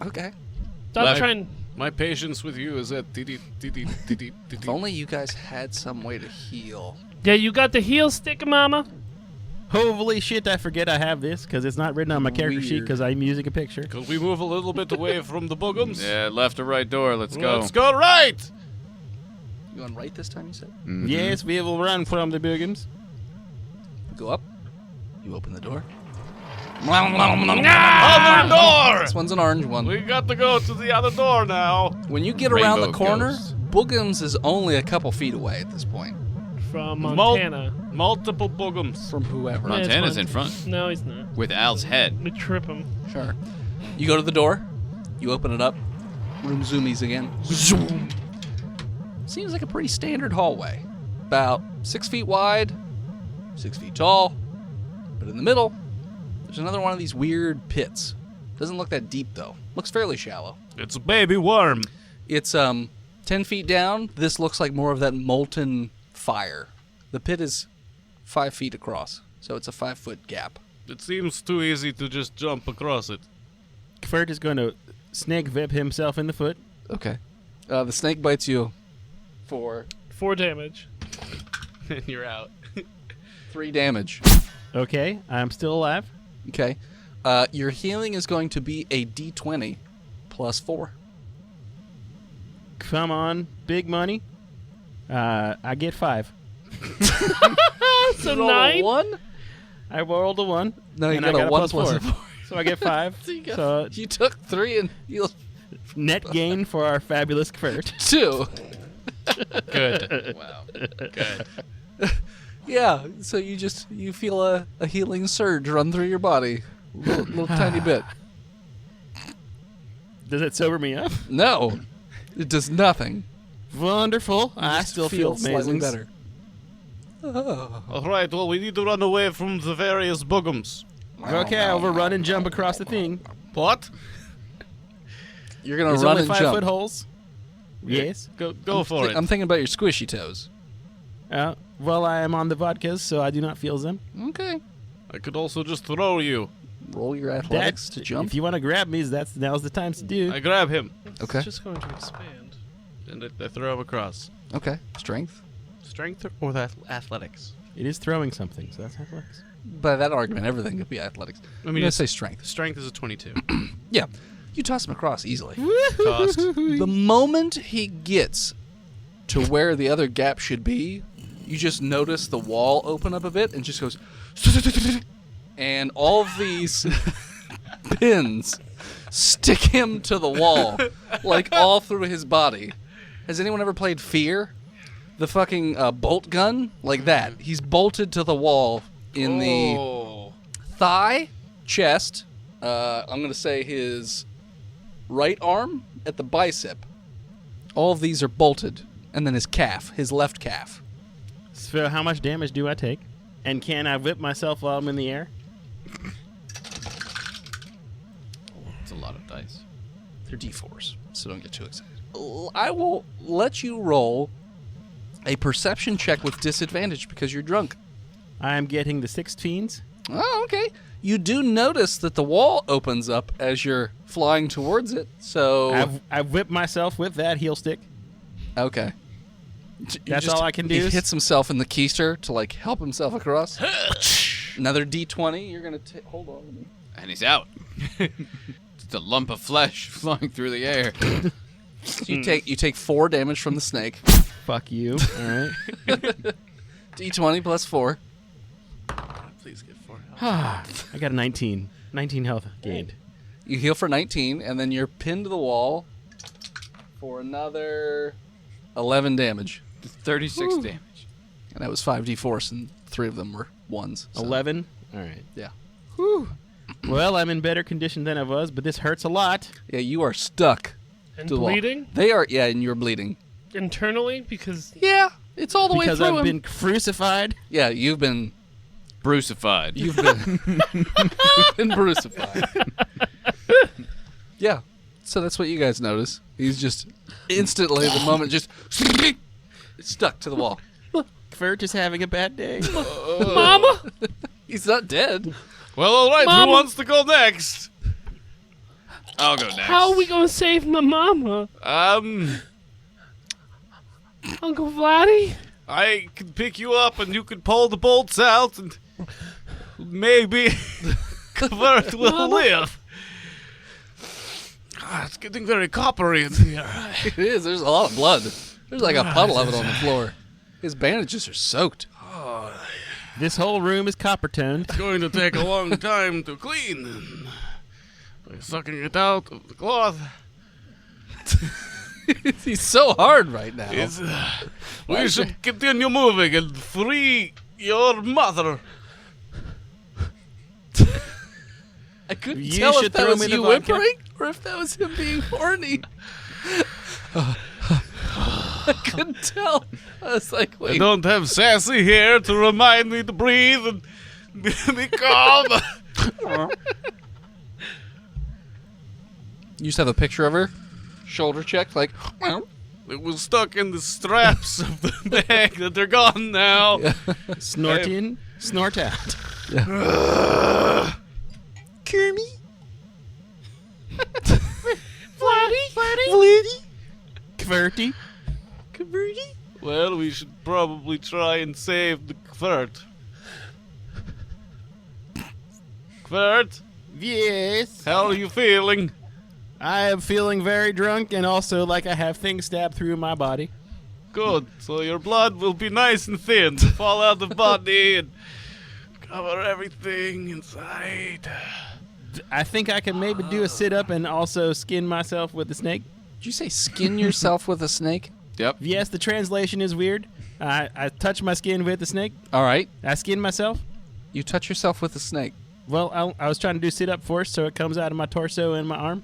Okay. Stop Left. trying. My patience with you is at If only you guys had some way to heal. Yeah, you got the heel stick, mama. Holy shit! I forget I have this because it's not written on my character sheet Weird. because I'm using a picture. Could we move a little bit away from the boogums? Yeah, left or right door. Let's go. Let's go right. You on right this time, you said? Mhm. Yes, we will run from the Boogums. Go up. You open the door. Other door. This one's an orange one. We got to go to the other door now. When you get around the Rainbow corner, ghost. Boogums is only a couple feet away at this point From Montana. Multiple boogums. from whoever. Yeah, it's Montana's fine. in front No, he's not. with Al's head. We trip him. Sure. You go to the door. You open it up. Room zoomies again. Zoom. Seems like a pretty standard hallway. About 6 feet wide, 6 feet tall. But in the middle, there's another one of these weird pits. Doesn't look that deep though. Looks fairly shallow. It's a baby worm. It's 10 feet down. This looks like more of that molten fire. The pit is 5 feet across, so it's a 5-foot gap. It seems too easy to just jump across it. Kvert is going to snake whip himself in the foot. Okay. The snake bites you for 4 damage. And you're out. 3 damage. Okay, I'm still alive. Okay. Your healing is going to be a d20 plus 4. Come on, big money. I get 5. So Roll a 9? 1? I rolled a 1. No, you and got I a 1 plus plus 4. a 4. So I get 5. So You took 3 and healed net gain for our fabulous Kvert. 2. Good. Wow. Yeah, so you feel a healing surge run through your body. Little tiny bit. Does it sober me up? No. It does nothing. Wonderful. I Just still feel slightly amazing. better. Oh. All right. Well, we need to run away from the various boogums. Okay, I will run and jump across the thing. What? You're gonna There's run only and 5-foot jump. holes. Yes. Go for it. I'm thinking about your squishy toes. Well, I am on the vodkas, so I do not feel them. Okay. I could also just throw you. Roll your athletics to jump. If you want to grab me, now's the time to do. I grab him Okay. It's just going to expand. and I throw him across. Okay. Strength. Strength or that athletics? It is throwing something, so that's how it works. By that argument, everything could be athletics. I I'm mean, gonna it's- say strength. Strength is a 22. Yeah. You toss him across easily. Tossed. The moment he gets to where the other gap should be, you just notice the wall open up a bit and just goes, and all of these pins stick him to the wall, like all through his body. Has anyone ever played Fear? The fucking bolt gun? Like that. He's bolted to the wall in the thigh, chest, I'm going to say his right arm at the bicep. All of these are bolted. And then his calf, his left calf. So how much damage do I take? And can I whip myself while I'm in the air? It's a lot of dice. They're D4s, so don't get too excited. I will let you roll A perception check with disadvantage because you're drunk. I'm getting the 16s. Oh, okay. You do notice that the wall opens up as you're flying towards it, so... I've whipped myself with that heel stick. Okay. That's all I can do. He hits himself in the keister to, like, help himself across. Another D20. You're going to... Hold on. And he's out. Just a lump of flesh flying through the air. You take 4 damage from the snake. Fuck you. All right. D20 plus 4. Please get 4 health. I got a 19. 19 health gained. You heal for 19, and then you're pinned to the wall for another 11 damage. 36 damage. And that was 5d4, and 3 of them were 1s. So. 11? All right. Yeah. Whew. Well, I'm in better condition than I was, but this hurts a lot. Yeah, you are stuck. And to the wall. bleeding They are, yeah, and you're bleeding. internally because Yeah, it's all the Because way through I've him. been crucified. Yeah, you've been Brucified. you've been brucified. Yeah. So that's what you guys notice. He's just instantly the moment just stuck to the wall. Kurt is having a bad day. Mama. He's not dead. Well, all right. Mama. Who wants to go next? I'll go next. How are we gonna save my mama, Uncle Vladdy? I can pick you up and you can pull the bolts out and maybe Kurt will live. It's getting very coppery in here. It is. There's a lot of blood. There's like a puddle of it on the floor. His bandages are soaked. This whole room is copper toned. It's going to take a long time to clean. And by sucking it out of the cloth, He's so hard right now. we should continue moving and free your mother. I couldn't You tell if should that throw was me the you vodka. whimpering or if that was him being horny. I couldn't tell. I was like, I wait. don't have Sassy here to remind me to breathe and be calm. You just have a picture of her, shoulder checked, like, It was stuck in the straps of the bag that they're gone now. Snort in, snort out. Kermie? Vladdy? Kverty. Well, we should probably try and save the Kvert. Kvert, Yes. how are you feeling? I am feeling very drunk and also like I have things stabbed through my body. Good. So your blood will be nice and thin to fall out of the body and cover everything inside. I think I can maybe do a sit up and also skin myself with the snake. Did you say skin yourself with a snake? Yep. Yes, the translation is weird. I touch my skin with the snake. All right. I skin myself. You touch yourself with a snake. Well, I was trying to do sit up first, so it comes out of my torso and my arm.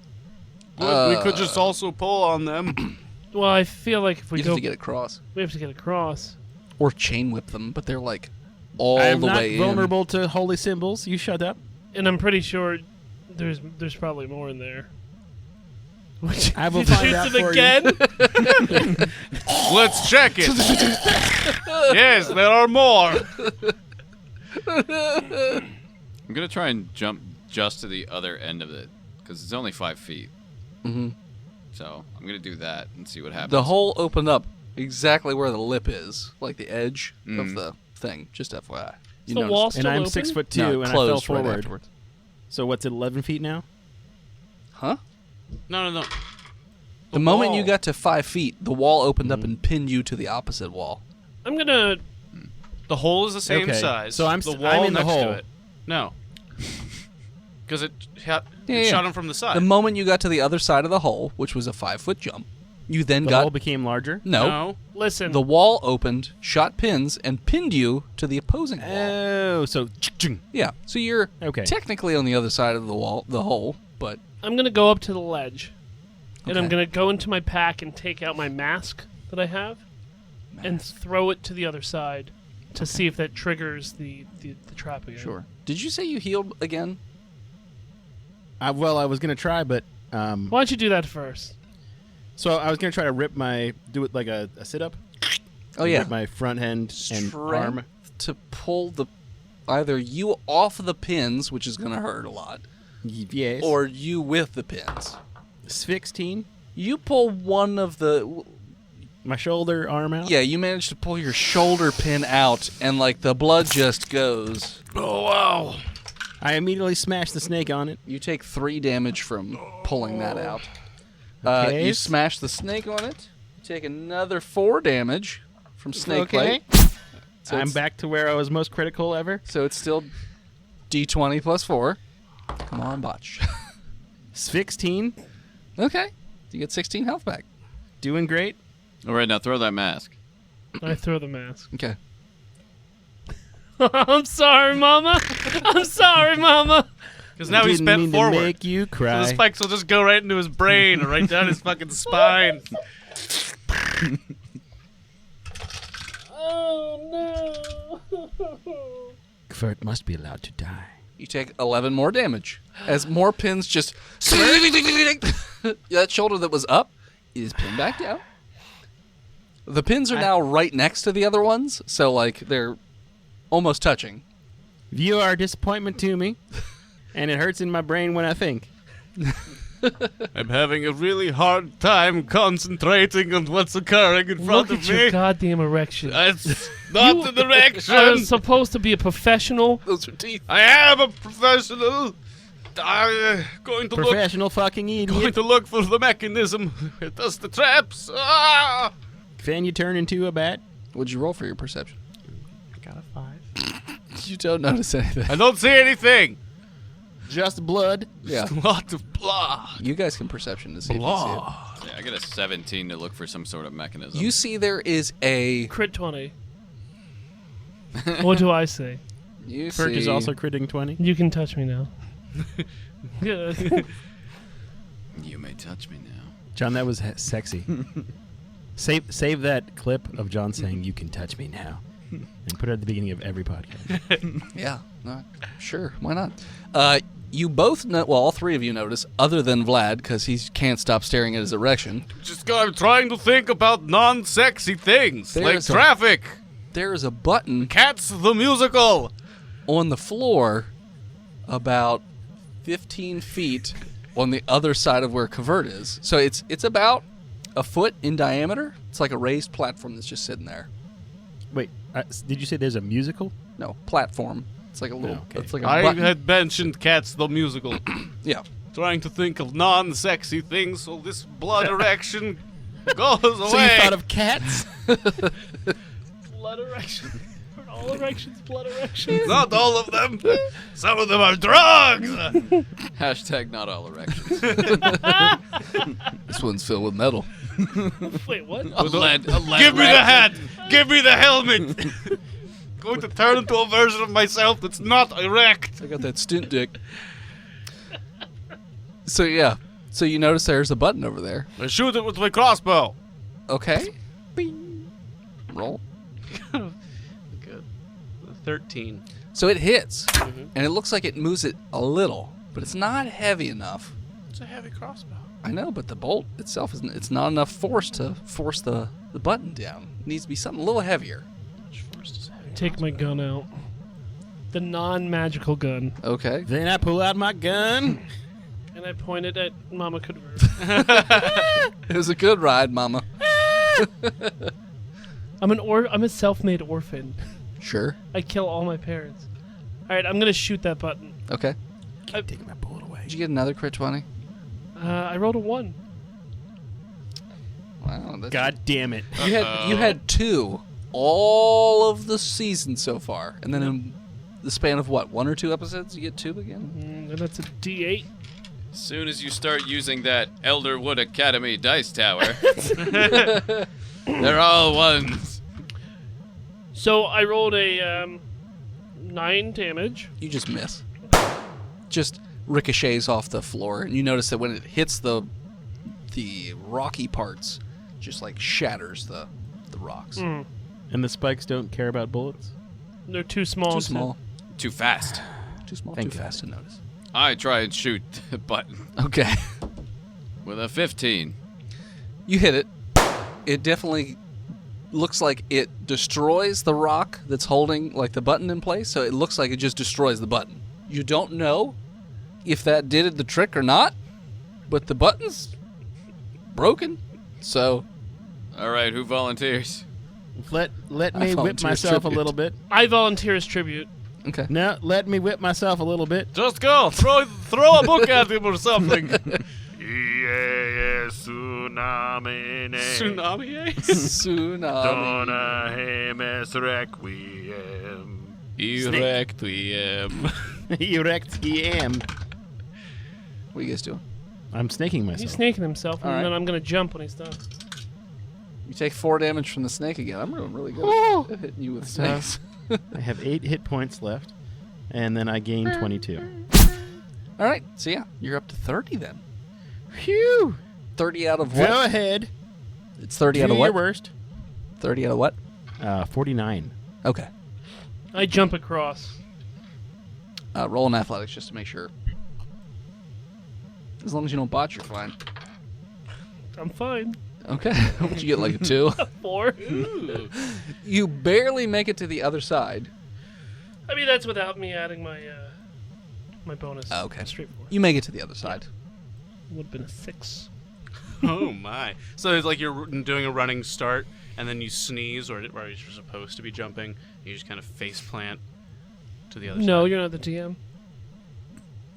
Well, we could just also pull on them. Well, I feel like if we You go, have to get across. we have to get across. Or chain whip them, but they're like all I am the not way vulnerable to holy symbols. You shut up. And I'm pretty sure there's probably more in there. I will He find shoots out him for again. Let's check it. Yes, there are more. I'm going to try and jump just to the other end of it because it's only 5 feet. Mm-hmm. So I'm going to do that and see what happens. The hole opened up exactly where the lip is, like the edge of Mm. the thing. Just FYI. Is the wall and still I'm open? 6'2", No, and I fell closed right forward. afterwards. So what's it, 11 feet now? Huh? No. The moment wall. you got to 5 feet, the wall opened up and pinned you to the opposite wall. I'm gonna. The hole is the same Okay, size. so I'm the s- wall I'm in the next hole. to it. No. Because it Yeah, yeah. shot him from the side. The moment you got to the other side of the hole, which was a 5-foot jump, you then The got hole became larger. no. Listen. The wall opened, shot pins, and pinned you to the opposing wall. Oh, so Yeah, so you're Okay. technically on the other side of the wall, the hole, but I'm gonna go up to the ledge, and I'm Okay. gonna go into my pack and take out my mask that I have, and throw it to the other side to see if that triggers the trap again. sure. Did you say you healed again? I was gonna try, but Why don't you do that first? so I was gonna try to do it like a sit up. Oh, yeah. With my front hand and arm. To pull either you off the pins, which is going to hurt a lot, Yes. or you with the pins. 16. You pull one of the... My shoulder arm out. Yeah, you manage to pull your shoulder pin out, and, like, the blood just goes. Oh, wow. I immediately smash the snake on it. You take 3 damage from pulling that out. Okay. You smash the snake on it. You take another 4 damage from snake Okay. bite. So I'm it's- back to where I was most critical ever. So it's still D20 plus 4. Come on, Botch. 16. Okay. You get 16 health back. Doing great. All right, now throw that mask. I throw the mask. Okay. I'm sorry, Mama. I'm sorry, Mama. Because now he's Didn't mean bent forward. to make you So the cry. spikes will just go right into his brain or right down his fucking spine. Oh, no. Kvurt must be allowed to die. You take 11 more damage. As more pins just... that shoulder that was up is pinned back down. The pins are now right next to the other ones, so, like, they're almost touching. You are a disappointment to me, and it hurts in my brain when I think. I'm having a really hard time concentrating on what's occurring in front Look of at your me. goddamn erection. It's not the I'm direction. supposed to be a professional. Those are teeth. I am a professional. I'm going to Professional fucking going idiot. to look for the mechanism. It does the traps. Ah! Can you turn into a bat? What'd you roll for your perception? I got a 5. You don't notice anything. I don't see anything. Just blood. Yeah. A lot of blah. You guys can perception to see if you see Blah. Yeah, I got a 17 to look for some sort of mechanism. it. You see there is a... Crit 20. What do I say? You Kvurt see... is also critting 20. You can touch me now. Yeah. You may touch me now. John, that was sexy. Save that clip of John saying, "You can touch me now," and put it at the beginning of every podcast. Yeah. Sure. Why not? You both know... Well, all 3 of you notice, other than Vlad, because he can't stop staring at his erection. I'm trying to think about non-sexy things like There's a- traffic, There is a button Cats the musical. on the floor about 15 feet on the other side of where Kvurt is. So it's about a foot in diameter. It's like a raised platform that's just sitting there. Wait, did you say there's a musical? No, platform. It's like a little... Okay. It's like a I button. had mentioned Cats the musical. Yeah. Trying to think of non-sexy things, so this blood erection goes away. So you thought of cats? Blood erection. Are all erections blood erections? Not all of them. Some of them are drugs. Hashtag not all erections. This one's filled with metal. Wait, what? a lead Give me the hat. Give me the helmet. Going to turn into a version of myself that's not erect. I got that stint dick. So, yeah. So you notice there's a button over there. I shoot it with my crossbow. Okay. Bing. Roll. Good. 13. So it hits, and it looks like it moves it a little, but it's not heavy enough. It's a heavy crossbow. I know, but the bolt itself isn't. It's not enough force to force the button down. It needs to be something a little heavier. Take my gun out. The non-magical gun. Okay. Then I pull out my gun. And I point it at Mama Kvurt. It was a good ride, Mama. I'm a self-made orphan. Sure. I kill all my parents. All right, I'm gonna shoot that button. Okay. Take my bullet away. Did you get another crit 20? I rolled a 1. Wow. That's God damn it. You had 2 all of the season so far, and then in the span of what, 1 or 2 episodes, you get 2 again? And that's a D8. As soon as you start using that Elderwood Academy dice tower, they're all ones. So I rolled a 9 damage. You just miss. Just ricochets off the floor, and you notice that when it hits the rocky parts, just like shatters the rocks. Mm. And the spikes don't care about bullets? They're too small. Too to- small. Too fast. Too small. Thank too God. fast to notice. I try and shoot the button Okay. with a 15. You hit it. It definitely looks like it destroys the rock that's holding like the button in place, so it looks like it just destroys the button. You don't know if that did the trick or not, but the button's broken. So, All right, who volunteers? Let I me whip volunteer as myself a tribute. little bit. I volunteer as tribute. okay. No, let me whip myself a little bit. Just go. Throw a book at him or something. Tsunami. Tsunami, eh? Tsunami. Requiem. Erectiem. Erectiem. What are you guys doing? I'm snaking He's myself. snaking himself, and All right. then I'm going to jump when he's done. You take 4 damage from the snake again. I'm doing really good at hitting you with So- snakes. I have 8 hit points left, and then I gain 22. All right. So yeah, you're up to 30 then. Phew! 30 out of what? Go ahead. It's 30 Do out of your what? worst. 30 out of what? 49. Okay. I jump across. Roll an athletics just to make sure. As long as you don't botch, you're fine. I'm fine. Okay. Would you get like a 2? 4. You barely make it to the other side. I mean, that's without me adding my my bonus. Okay. Straight 4. You make it to the other side. Would have been a 6. Oh my! So it's like you're doing a running start, and then you sneeze, or you're supposed to be jumping. And you just kind of face plant to the other side. No, you're not the DM.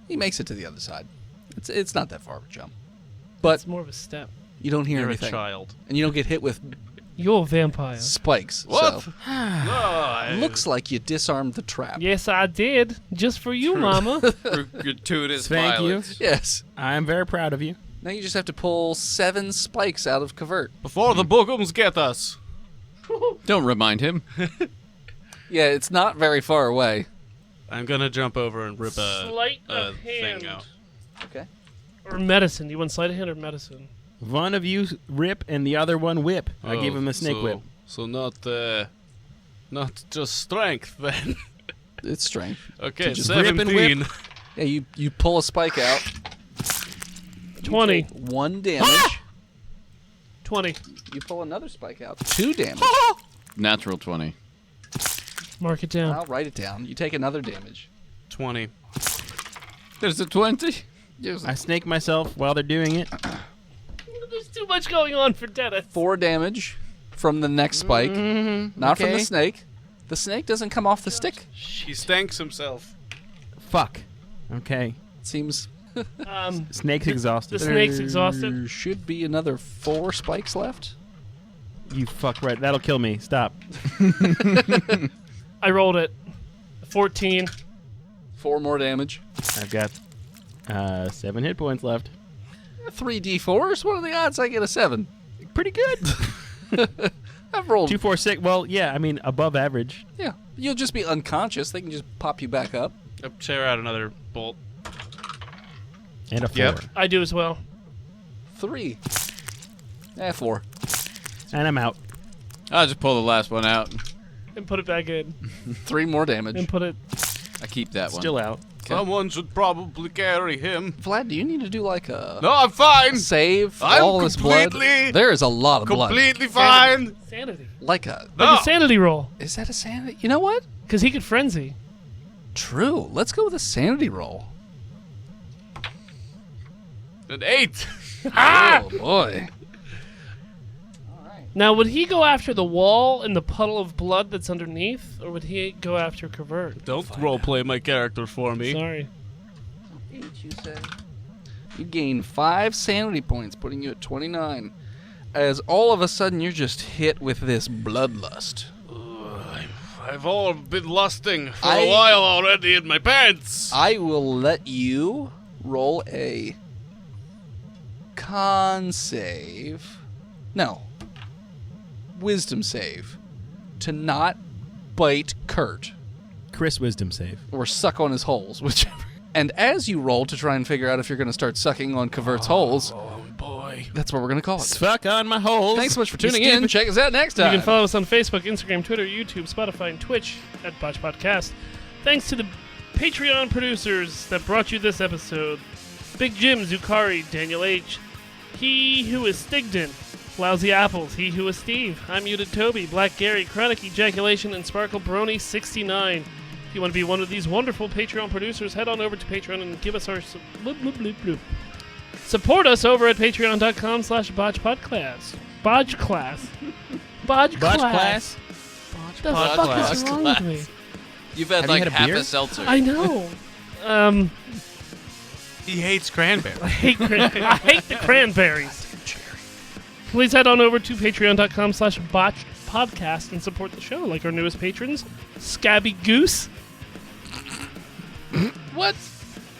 He makes it to the other side. It's not that far of a jump. But It's more of a step. you don't hear You're anything. a child. And you don't get hit with You're a vampire. spikes. What? So No, looks like you disarmed the trap. Yes, I did. Just for you, Mama. Gratuitous Thank you. violence. Yes. I'm very proud of you. Now you just have to pull 7 spikes out of covert. before the bookums get us. Don't remind him. Yeah, it's not very far away. I'm gonna jump over and rip a Sleight of hand. thing out. Okay. Or medicine. You want sleight of hand or medicine? One of you rip and the other one whip. I give Oh, him a snake so, whip. So not just strength then. It's strength. Okay, just rip and whip. 17. Yeah, you pull a spike out. 20. 1 damage. 20. You pull another spike out. 2 damage. Natural 20. Mark it down. I'll write it down. You take another damage. 20. There's a 20. I snake myself while they're doing it. There's too much going on for Dennis. 4 damage from the next spike. Not from the okay. snake. The snake doesn't come off the stick. He stanks himself. Fuck. Okay. Seems Snake's The exhausted. snake's exhausted. there should be another 4 spikes left. You fuck right. That'll kill me. Stop. I rolled it. 14. 4 more damage. I've got 7 hit points left. 3d4s? What are the odds I get a 7? Pretty good. I've rolled. 2, 4, 6. Well, yeah. I mean, above average. Yeah. You'll just be unconscious. They can just pop you back up. Tear out another bolt. And a 4. Yep. I do as well. 3. 4. And I'm out. I'll just pull the last one out. And put it back in. 3 more damage. And put it. I keep that one. Still out. Someone should probably carry him. Vlad, do you need to do like a No, I'm fine. save I'm all this blood? completely- There is a lot of blood. Completely fine. Sanity. Like a. No. Like a sanity roll. Is that a sanity? You know what? Because he could frenzy. True. Let's go with a sanity roll. An 8. Oh boy. Now, would he go after the wall and the puddle of blood that's underneath? Or would he go after Covert? Don't roleplay my character for me. Sorry. 8, you say? You gain 5 sanity points, putting you at 29. As all of a sudden you're just hit with this bloodlust. I've all been lusting for I- a while already in my pants. I will let you roll a con save. No. Wisdom save. To not bite Kurt. Chris wisdom save. Or suck on his holes, whichever. And as you roll to try and figure out if you're going to start sucking on Covert's holes, Oh boy. that's what we're going to call it. Fuck on my holes. Thanks so much for You tuning in. stupid- Check us out next You time. can follow us on Facebook, Instagram, Twitter, YouTube, Spotify, and Twitch at Botched Podcast. Thanks to the Patreon producers that brought you this episode. Big Jim, Zukari, Daniel H., He Who is Stigden, Lousy Apples, He Who Is Steve, I'm Muted Toby, Black Gary, Chronic Ejaculation, and Sparkle Brony 69. If you want to be one of these wonderful Patreon producers, head on over to Patreon and give us our support us over at patreon.com/botchpodclass. Botchclass. Botchclass. The fuck is wrong with me? You've had Have you like had a half beer? a seltzer. I know. He hates cranberry. I hate the cranberries. Please head on over to patreon.com/botchpodcast and support the show, like our newest patrons, Scabby Goose. What?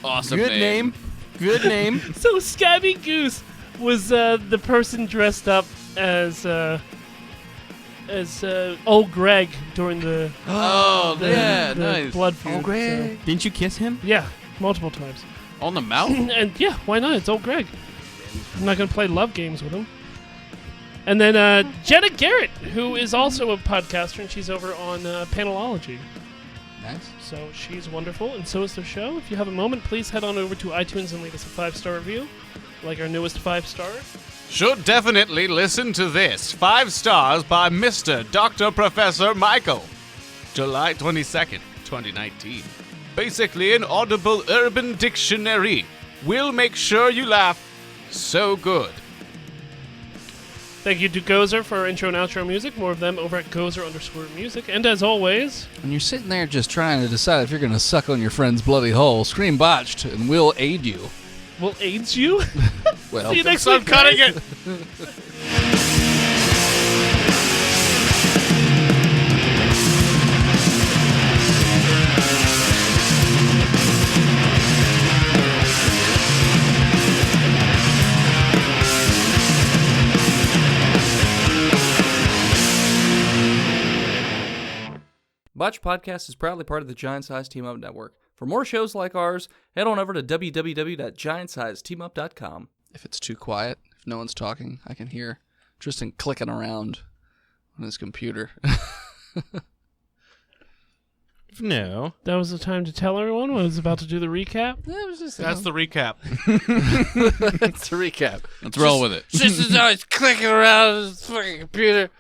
Awesome Good name. Good name. So Scabby Goose was the person dressed up as old Greg during the Oh, yeah, the nice. blood feud. Greg. Didn't you kiss him? So, yeah, multiple times. On the mouth? And yeah, why not? It's old Greg. I'm not gonna play love games with him. And then Jenna Garrett, who is also a podcaster, and she's over on Panelology. Nice. So she's wonderful, and so is the show. If you have a moment, please head on over to iTunes and leave us a 5-star review, like our newest 5-star. Should definitely listen to this. 5 stars by Mr. Dr. Professor Michael. July 22nd, 2019. Basically an audible urban dictionary. We'll make sure you laugh. So good. Thank you to Gozer for our intro and outro music. More of them over at Gozer_music. And as always, When you're sitting there just trying to decide if you're going to suck on your friend's bloody hole, scream Botched, and we'll aid you. we'll aid you. Well, See you next I'm week, cutting guys. it. Botched Podcast is proudly part of the Giant Size Team Up Network. For more shows like ours, head on over to www.giantsizeteamup.com. If it's too quiet, if no one's talking, I can hear Tristan clicking around on his computer. No. That was the time to tell everyone when I was about to do the recap. That's the recap. That's the recap. Let's roll with it. Tristan's always clicking around on his fucking computer.